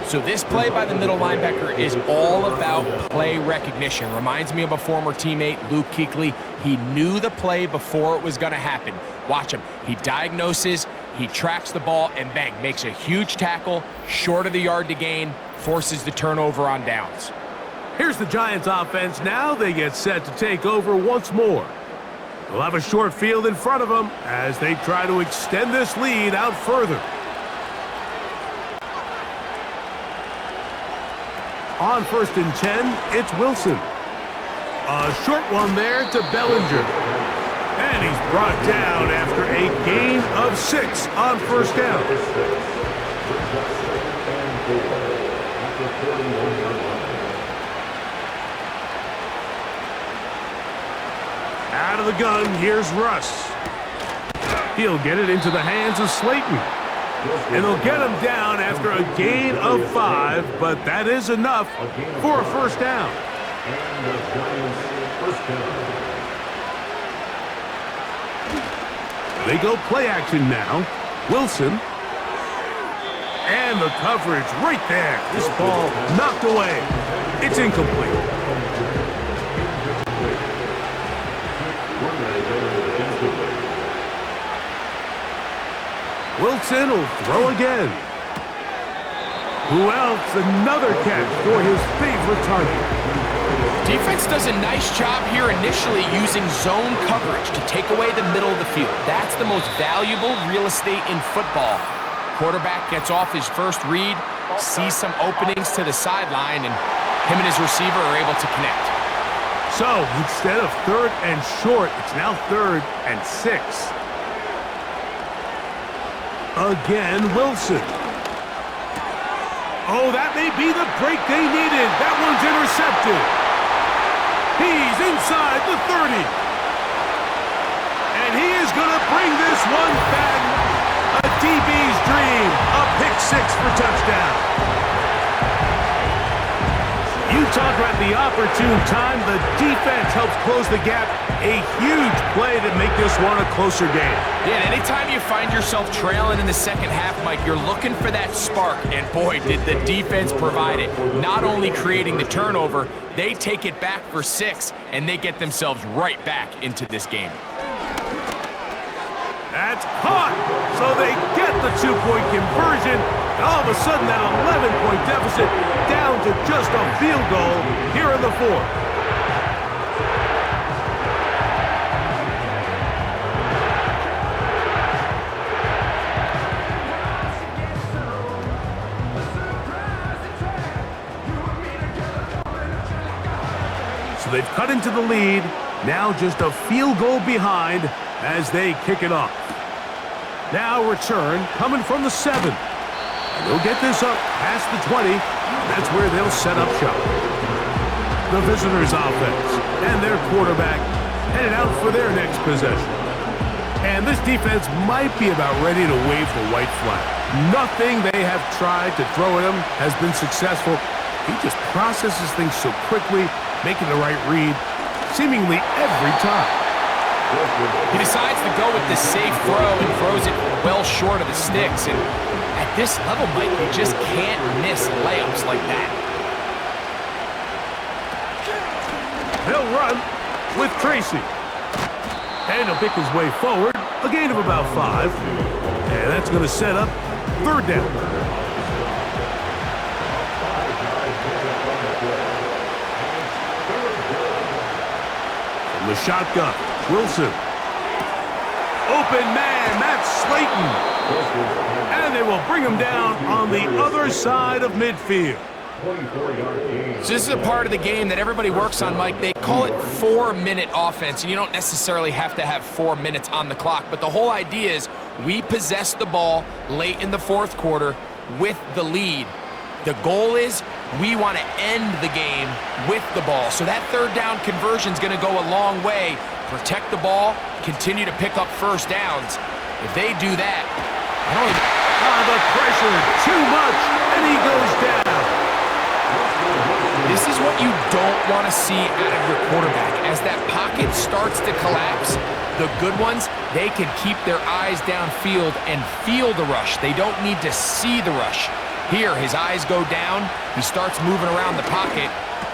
So this play by the middle linebacker is all about play recognition. Reminds me of a former teammate, Luke Kuechly. He knew the play before it was going to happen. Watch him. He diagnoses, he tracks the ball, and bang, makes a huge tackle, short of the yard to gain, forces the turnover on downs. Here's the Giants offense. Now they get set to take over once more. They'll have a short field in front of them as they try to extend this lead out further. On 1st and 10, it's Wilson. A short one there to Bellinger. And he's brought down after a gain of 6 on 1st down. Out of the gun, here's Russ. He'll get it into the hands of Slayton. And they'll get him down after a gain of 5, but that is enough for a 1st down. And the Giants' 1st down. They go play action now. Wilson. And the coverage right there. This ball knocked away. It's incomplete. Wilson will throw again. Who else? Another catch for his favorite target. Defense does a nice job here initially using zone coverage to take away the middle of the field. That's the most valuable real estate in football. Quarterback gets off his first read, sees some openings to the sideline, and him and his receiver are able to connect. So instead of 3rd and short, it's now 3rd and 6. Again, Wilson. Oh, that may be the break they needed. That one's intercepted. He's inside the 30. And he is going to bring this one back. A DB's dream. A pick 6 for touchdown. You talk about the opportune time. The defense helps close the gap. A huge play to make this one a closer game. Yeah, and anytime you find yourself trailing in the second half, Mike, you're looking for that spark. And boy, did the defense provide it. Not only creating the turnover, they take it back for 6, and they get themselves right back into this game. That's caught. So they get the 2-point conversion. And all of a sudden, that 11-point deficit down to just a field goal here in the fourth. So they've cut into the lead. Now just a field goal behind as they kick it off. Now return coming from the 7. And they'll get this up past the 20. That's where they'll set up shop. The visitors' offense and their quarterback headed out for their next possession. And this defense might be about ready to wave the white flag. Nothing they have tried to throw at him has been successful. He just processes things so quickly, making the right read seemingly every time. He decides to go with the safe throw and throws it well short of the sticks. And at this level, Mike, you just can't miss layups like that. They'll run with Tracy. And he'll pick his way forward. A gain of about 5. And that's going to set up 3rd down. From the shotgun, Wilson. Open man, that's Slayton. And they will bring him down on the other side of midfield. So this is a part of the game that everybody works on, Mike. They call it 4-minute offense, and you don't necessarily have to have 4 minutes on the clock. But the whole idea is we possess the ball late in the 4th quarter with the lead. The goal is we want to end the game with the ball. So that 3rd down conversion is going to go a long way. Protect the ball, continue to pick up 1st downs. If they do that, the pressure, too much, and he goes down. This is what you don't want to see out of your quarterback. As that pocket starts to collapse, the good ones, they can keep their eyes downfield and feel the rush. They don't need to see the rush. Here, his eyes go down. He starts moving around the pocket.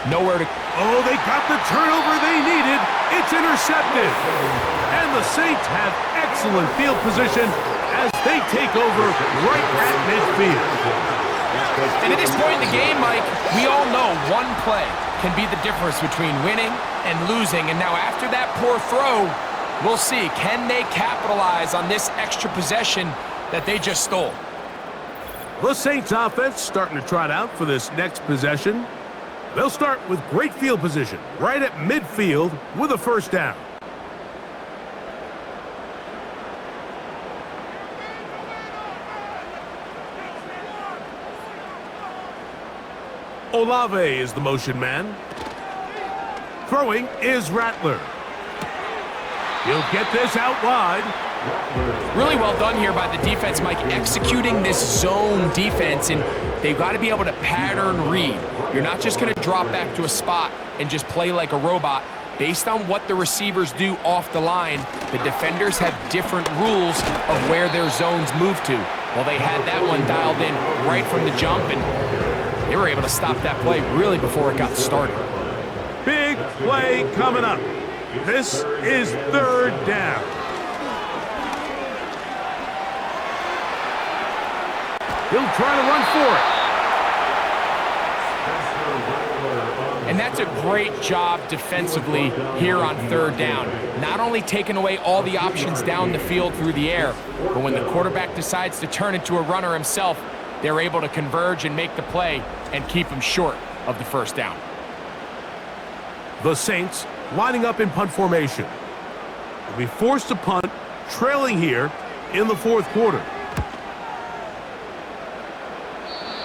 Nowhere to... Oh, they got the turnover they needed. It's intercepted. And the Saints have excellent field position as they take over right at midfield. And at this point in the game, Mike, we all know one play can be the difference between winning and losing. And now after that poor throw, we'll see. Can they capitalize on this extra possession that they just stole? The Saints offense starting to trot out for this next possession. They'll start with great field position right at midfield with a 1st down. Olave is the motion man. Throwing is Rattler. He'll get this out wide. Really well done here by the defense, Mike, executing this zone defense, and they've got to be able to pattern read. You're not just going to drop back to a spot and just play like a robot. Based on what the receivers do off the line, the defenders have different rules of where their zones move to. Well, they had that one dialed in right from the jump, and they were able to stop that play really before it got started. Big play coming up. This is 3rd down. He'll try to run for it. And that's a great job defensively here on 3rd down. Not only taking away all the options down the field through the air, but when the quarterback decides to turn into a runner himself, they're able to converge and make the play and keep him short of the 1st down. The Saints lining up in punt formation. They'll be forced to punt, trailing here in the 4th quarter.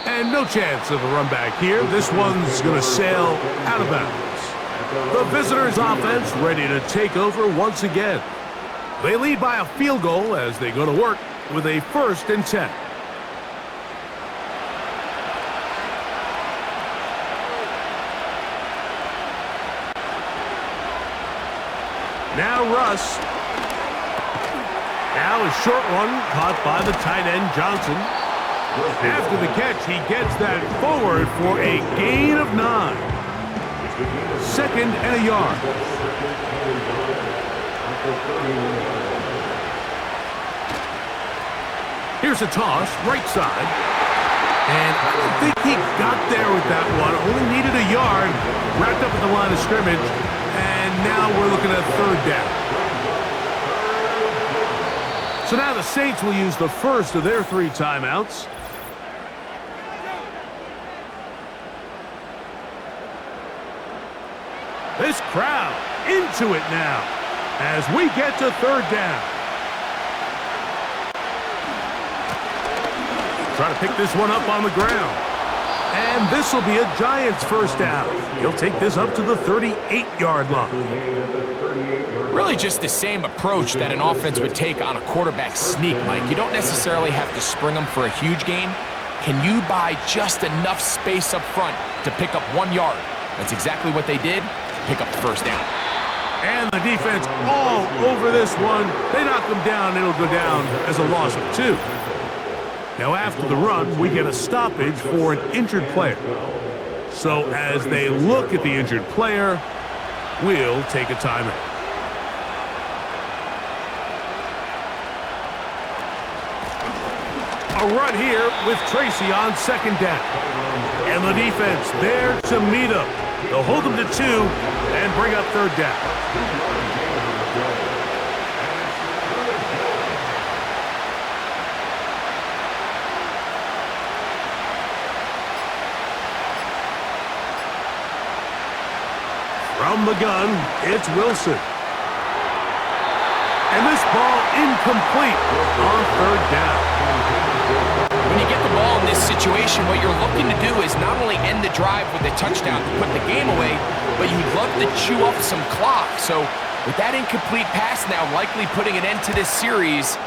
And no chance of a run back here. This one's going to sail out of bounds. The visitors' offense ready to take over once again. They lead by a field goal as they go to work with a 1st and 10. Now Russ. Now a short one caught by the tight end Johnson. After the catch, he gets that forward for a gain of 9. 2nd and a yard. Here's a toss, right side. And I don't think he got there with that one. Only needed a yard. Wrapped up at the line of scrimmage. And now we're looking at 3rd down. So now the Saints will use the first of their 3 timeouts. This crowd into it now as we get to 3rd down. Try to pick this one up on the ground. And this will be a Giants first down. He'll take this up to the 38-yard line. Really just the same approach that an offense would take on a quarterback sneak, Mike. You don't necessarily have to spring them for a huge gain. Can you buy just enough space up front to pick up 1 yard? That's exactly what they did. Pick up the first down. And the defense all over this one. They knock them down. It'll go down as a loss of 2. Now after the run, we get a stoppage for an injured player. So as they look at the injured player, we'll take a timeout. A run here with Tracy on 2nd down. And the defense there to meet him. They'll hold them to 2 and bring up 3rd down. From the gun, it's Wilson. And this ball incomplete on 3rd down. When you get the ball in this situation, what you're looking to do is not only end the drive with a touchdown to put the game away, but you'd love to chew up some clock. So with that incomplete pass now likely putting an end to this series,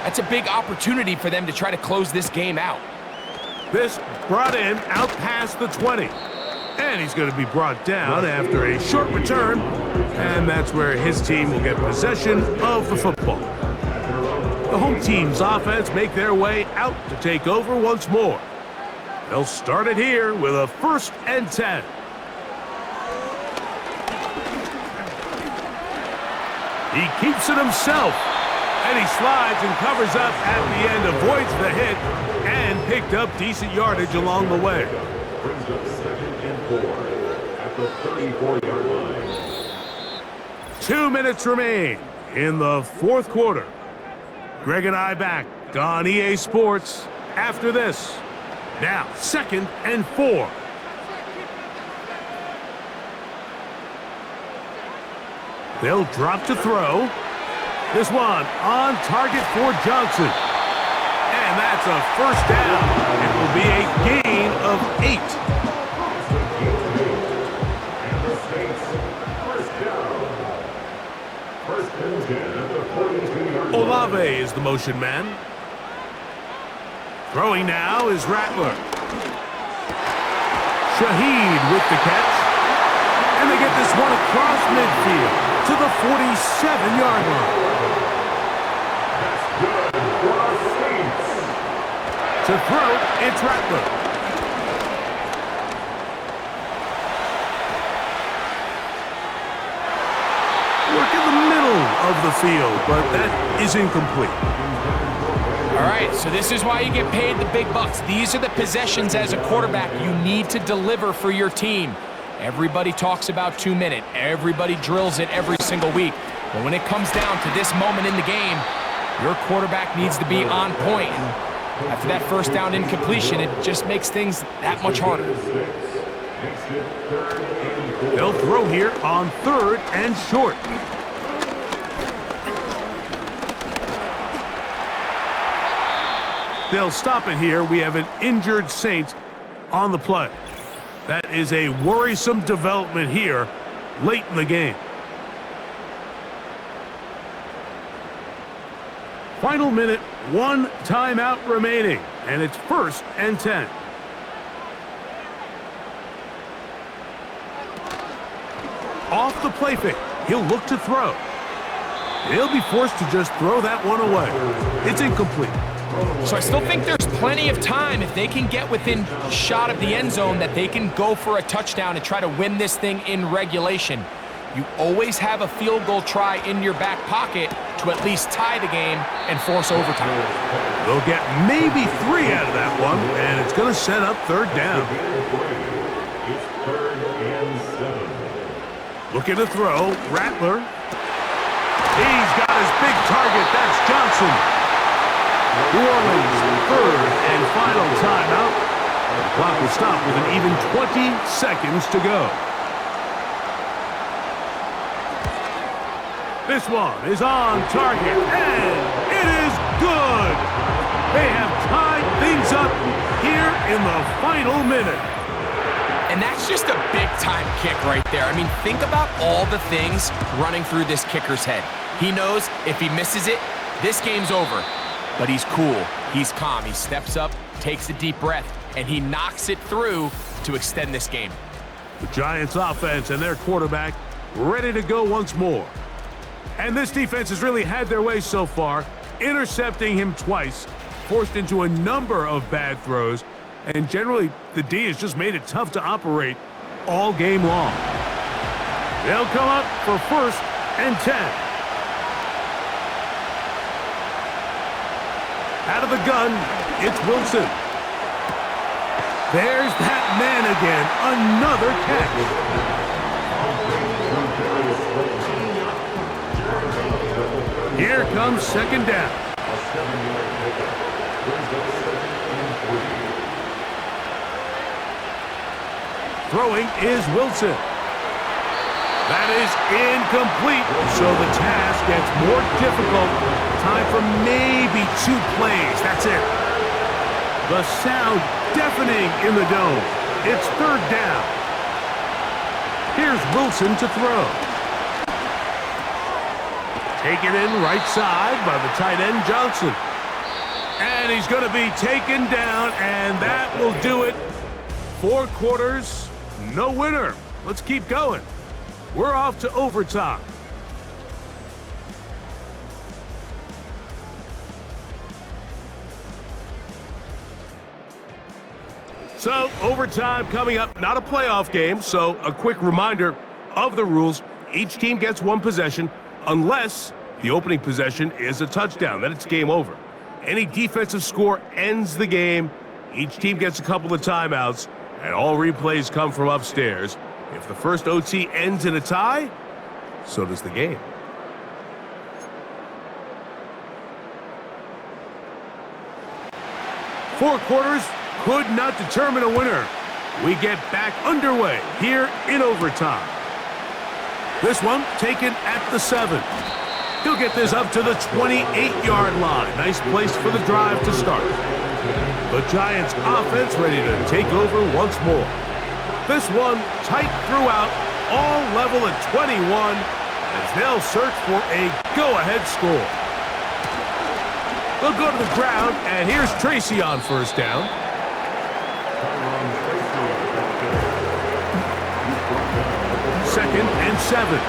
that's a big opportunity for them to try to close this game out. This brought in out past the 20. And he's going to be brought down after a short return. And that's where his team will get possession of the football. The home team's offense make their way out to take over once more. They'll start it here with a 1st and 10. He keeps it himself. And he slides and covers up at the end, avoids the hit, and picked up decent yardage along the way. Brings up 2nd and 4 at the 34-yard line. 2 minutes remain in the 4th quarter. Greg and I back on EA Sports after this. Now, 2nd and 4. They'll drop to throw. This one on target for Johnson. And that's a first down. It will be a gain of 8. And the Saints first down. 1st and 10 at the 42-yard line. Olave is the motion man. Throwing now is Rattler. Shaheed with the catch. And they get this one across midfield to the 47-yard line. That's good for our Saints. To throw, it's Rattler. Work in the middle of the field, but that is incomplete. All right, so this is why you get paid the big bucks. These are the possessions as a quarterback you need to deliver for your team. Everybody talks about 2 minutes. Everybody drills it every single week. But when it comes down to this moment in the game, your quarterback needs to be on point. After that first down incompletion, it just makes things that much harder. They'll throw here on 3rd and short. They'll stop it here. We have an injured Saints on the play. That is a worrisome development here late in the game. Final minute, 1 timeout remaining, and it's 1st and 10. Off the play fake, he'll look to throw. He'll be forced to just throw that one away. It's incomplete. So I still think there's plenty of time if they can get within shot of the end zone that they can go for a touchdown and try to win this thing in regulation. You always have a field goal try in your back pocket to at least tie the game and force overtime. They'll get maybe 3 out of that one, and it's going to set up third down. It's 3rd and 7. Looking to throw, Rattler. He's got his big target, that's Johnson. New Orleans, 3rd and final timeout. The clock will stop with an even 20 seconds to go. This one is on target, and it is good. They have tied things up here in the final minute. And that's just a big-time kick right there. I mean, think about all the things running through this kicker's head. He knows if he misses it, this game's over. But he's cool, he's calm, he steps up, takes a deep breath, and he knocks it through to extend this game. The Giants offense and their quarterback ready to go once more. And this defense has really had their way so far, intercepting him twice, forced into a number of bad throws, and generally the D has just made it tough to operate all game long. They'll come up for 1st and 10. Out of the gun, it's Wilson. There's that man again, another catch. Here comes 2nd down. Throwing is Wilson. That is incomplete, so the task gets more difficult. Time for maybe 2 plays, that's it. The sound deafening in the dome. It's 3rd down. Here's Wilson to throw. Taken in right side by the tight end Johnson. And he's going to be taken down, and that will do it. 4 quarters, no winner. Let's keep going. We're off to overtime. So, overtime coming up, not a playoff game, so a quick reminder of the rules. Each team gets 1 possession unless the opening possession is a touchdown. Then it's game over. Any defensive score ends the game. Each team gets a couple of timeouts, and all replays come from upstairs. If the first OT ends in a tie, so does the game. Four quarters could not determine a winner. We get back underway here in overtime. This one taken at the 7. He'll get this up to the 28-yard line. Nice place for the drive to start. The Giants offense ready to take over once more. This one tight throughout, all level at 21, as they'll search for a go-ahead score. They'll go to the ground, and here's Tracy on first down. Second and 7.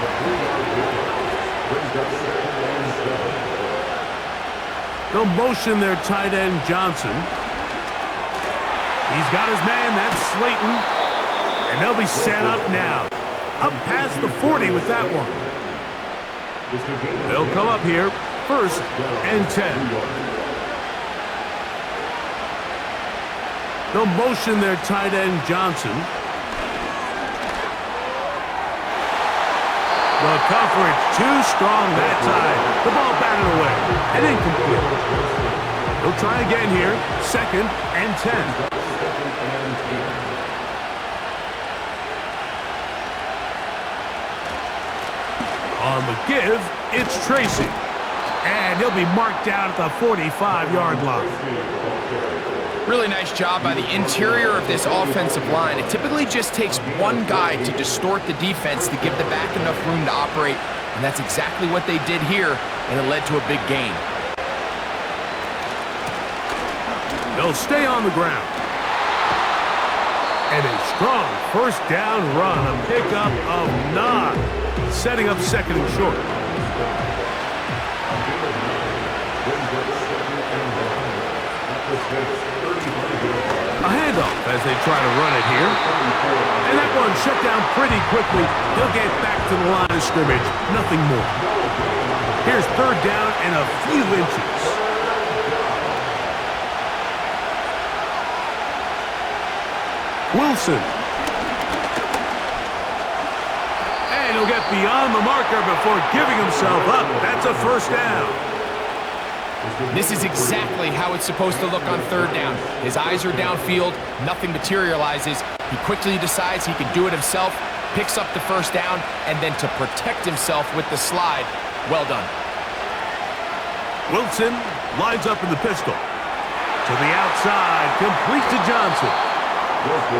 They'll motion their tight end Johnson. He's got his man, that's Slayton. And they'll be set up now. Up past the 40 with that one. They'll come up here, first and 10. They'll motion their tight end Johnson. The coverage too strong that time. The ball batted away and incomplete. They'll try again here, second and 10. On the give, it's Tracy. And he'll be marked down at the 45-yard line. Really nice job by the interior of this offensive line. It typically just takes one guy to distort the defense to give the back enough room to operate, and that's exactly what they did here, and it led to a big gain. They'll stay on the ground. And a strong first down run, a pickup of 9, setting up second and short. A handoff as they try to run it here. And that one shut down pretty quickly. He'll get back to the line of scrimmage. Nothing more. Here's third down and a few inches. Wilson. And he'll get beyond the marker before giving himself up. That's a first down. This is exactly how it's supposed to look on third down. His eyes are downfield, nothing materializes. He quickly decides he can do it himself, picks up the first down, and then to protect himself with the slide, well done. Wilson lines up in the pistol. To the outside, complete to Johnson.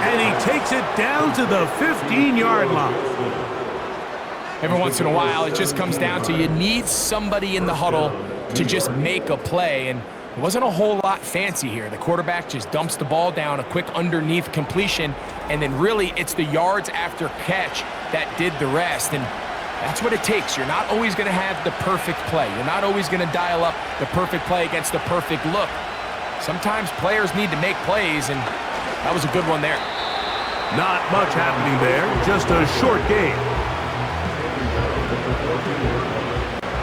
And he takes it down to the 15-yard line. Every once in a while, it just comes down to you need somebody in the huddle to just make a play, and it wasn't a whole lot fancy here. The quarterback just dumps the ball down, a quick underneath completion, and then really it's the yards after catch that did the rest, and that's what it takes. You're not always going to have the perfect play. You're not always going to dial up the perfect play against the perfect look. Sometimes players need to make plays, and that was a good one there. Not much happening there, just a short game.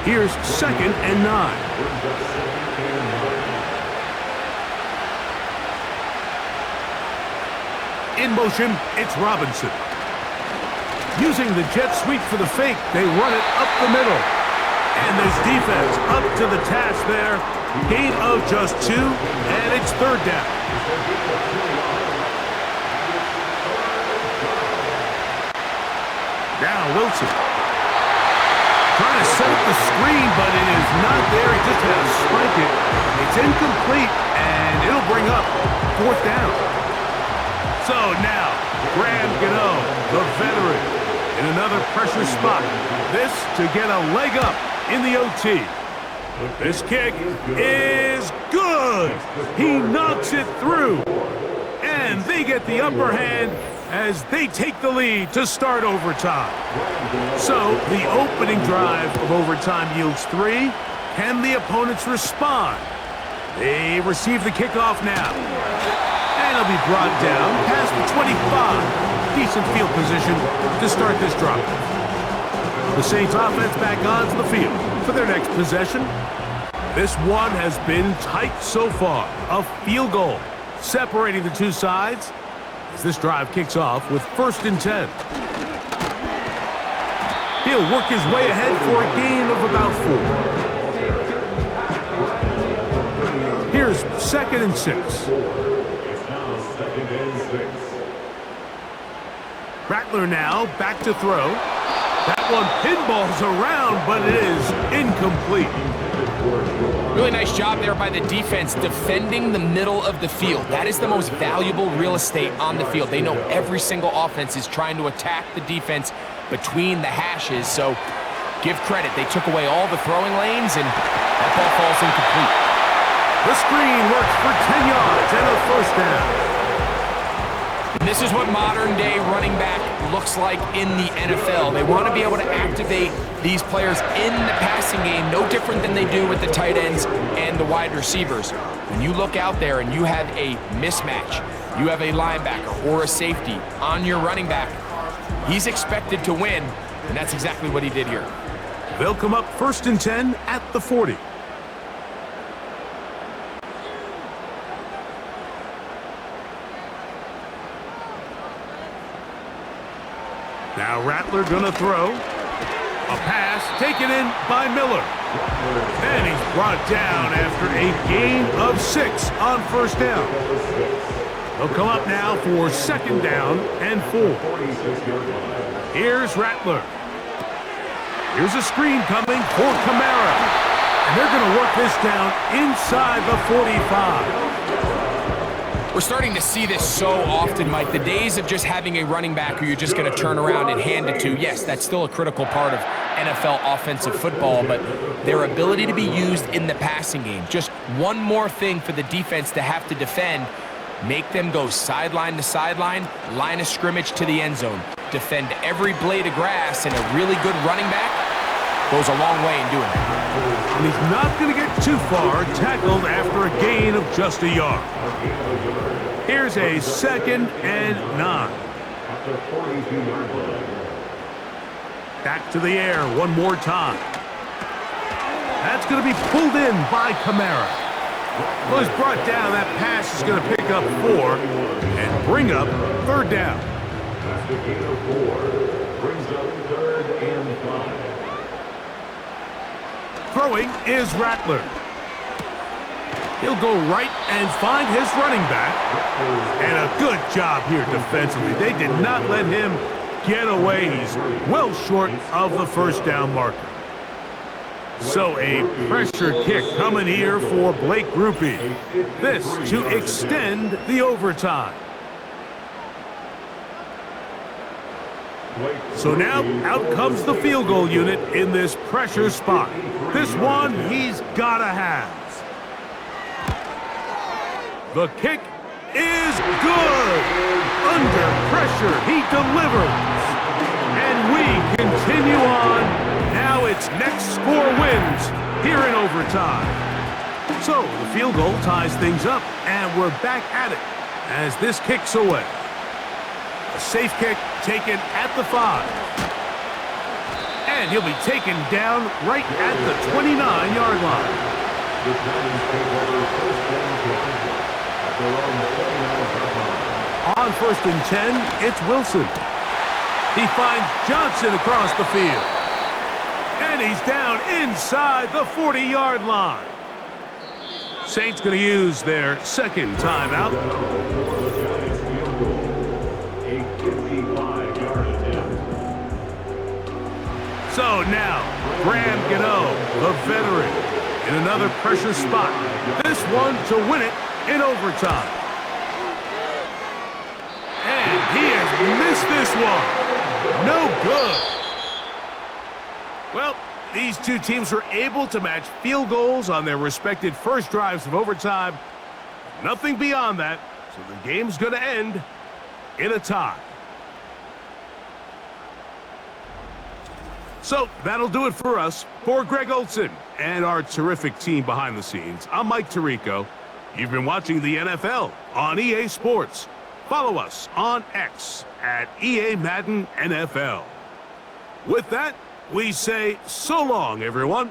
Here's 2nd and 9. In motion, it's Robinson. Using the jet sweep for the fake, they run it up the middle. And this defense up to the task there. Gain of just 2, and it's third down. Now Wilson. Trying to set up the screen, but it is not there. He just has to spike it. It's incomplete, and it'll bring up 4th down. So now, Graham Gano, the veteran, in another pressure spot. This to get a leg up in the OT. This kick is good. He knocks it through. And they get the upper hand as they take the lead to start overtime. So the opening drive of overtime yields 3. Can the opponents respond? They receive the kickoff now. And it'll be brought down past the 25. Decent field position to start this drive. The Saints offense back onto the field for their next possession. This one has been tight so far. A field goal separating the two sides as this drive kicks off with 1st and 10. He'll work his way ahead for a gain of about 4. Here's 2nd and 6. It's now 2nd and 6. Rattler now back to throw. That one pinballs around, but it is incomplete. Really nice job there by the defense defending the middle of the field. That is the most valuable real estate on the field. They know every single offense is trying to attack the defense between the hashes, so give credit. They took away all the throwing lanes, and that ball falls incomplete. The screen works for 10 yards and a 1st down. And this is what modern-day running back looks like in the NFL. They want to be able to activate these players in the passing game, no different than they do with the tight ends and the wide receivers. When you look out there and you have a mismatch, you have a linebacker or a safety on your running back, he's expected to win, and that's exactly what he did here. They'll come up 1st and 10 at the 40. Now Rattler gonna throw. A pass taken in by Miller. And he's brought down after a gain of 6 on 1st down. They'll come up now for 2nd down and 4. Here's Rattler. Here's a screen coming for Kamara. And they're going to work this down inside the 45. We're starting to see this so often, Mike. The days of just having a running back who you're just going to turn around and hand it to, yes, that's still a critical part of NFL offensive football, but their ability to be used in the passing game, just one more thing for the defense to have to defend, make them go sideline to sideline, line of scrimmage to the end zone, defend every blade of grass, and a really good running back, goes a long way in doing that. And he's not going to get too far, tackled after a gain of just a yard. Here's a 2nd and 9. Back to the air one more time. That's going to be pulled in by Kamara. Well, he's brought down. That pass is going to pick up 4 and bring up 3rd down. That's the gain of 4. Brings up 3rd and 5. Throwing is Rattler. He'll go right and find his running back. And a good job here defensively. They did not let him get away. He's well short of the 1st down marker. So a pressure kick coming here for Blake Grupe. This to extend the overtime. So now out comes the field goal unit in this pressure spot. This one he's gotta have. The kick is good. Under pressure, he delivers. And we continue on. Now it's next score wins here in overtime. So the field goal ties things up, and we're back at it as this kicks away. A safe kick taken at the 5. And he'll be taken down right at the 29-yard line. The Giants take over 1st and 10 at their own 29-yard line. On 1st and 10, it's Wilson. He finds Johnson across the field. And he's down inside the 40-yard line. Saints going to use their 2nd timeout. A 55-yard attempt. So now, Graham Gano, the veteran, in another pressure spot. This one to win it in overtime. And he has missed this one. No good. Well, these two teams were able to match field goals on their respective first drives of overtime. Nothing beyond that, so the game's going to end in a tie. So that'll do it for us. For Greg Olson and our terrific team behind the scenes, I'm Mike Tirico. You've been watching the NFL on EA Sports. Follow us on X at EA Madden NFL. With that, we say so long, everyone.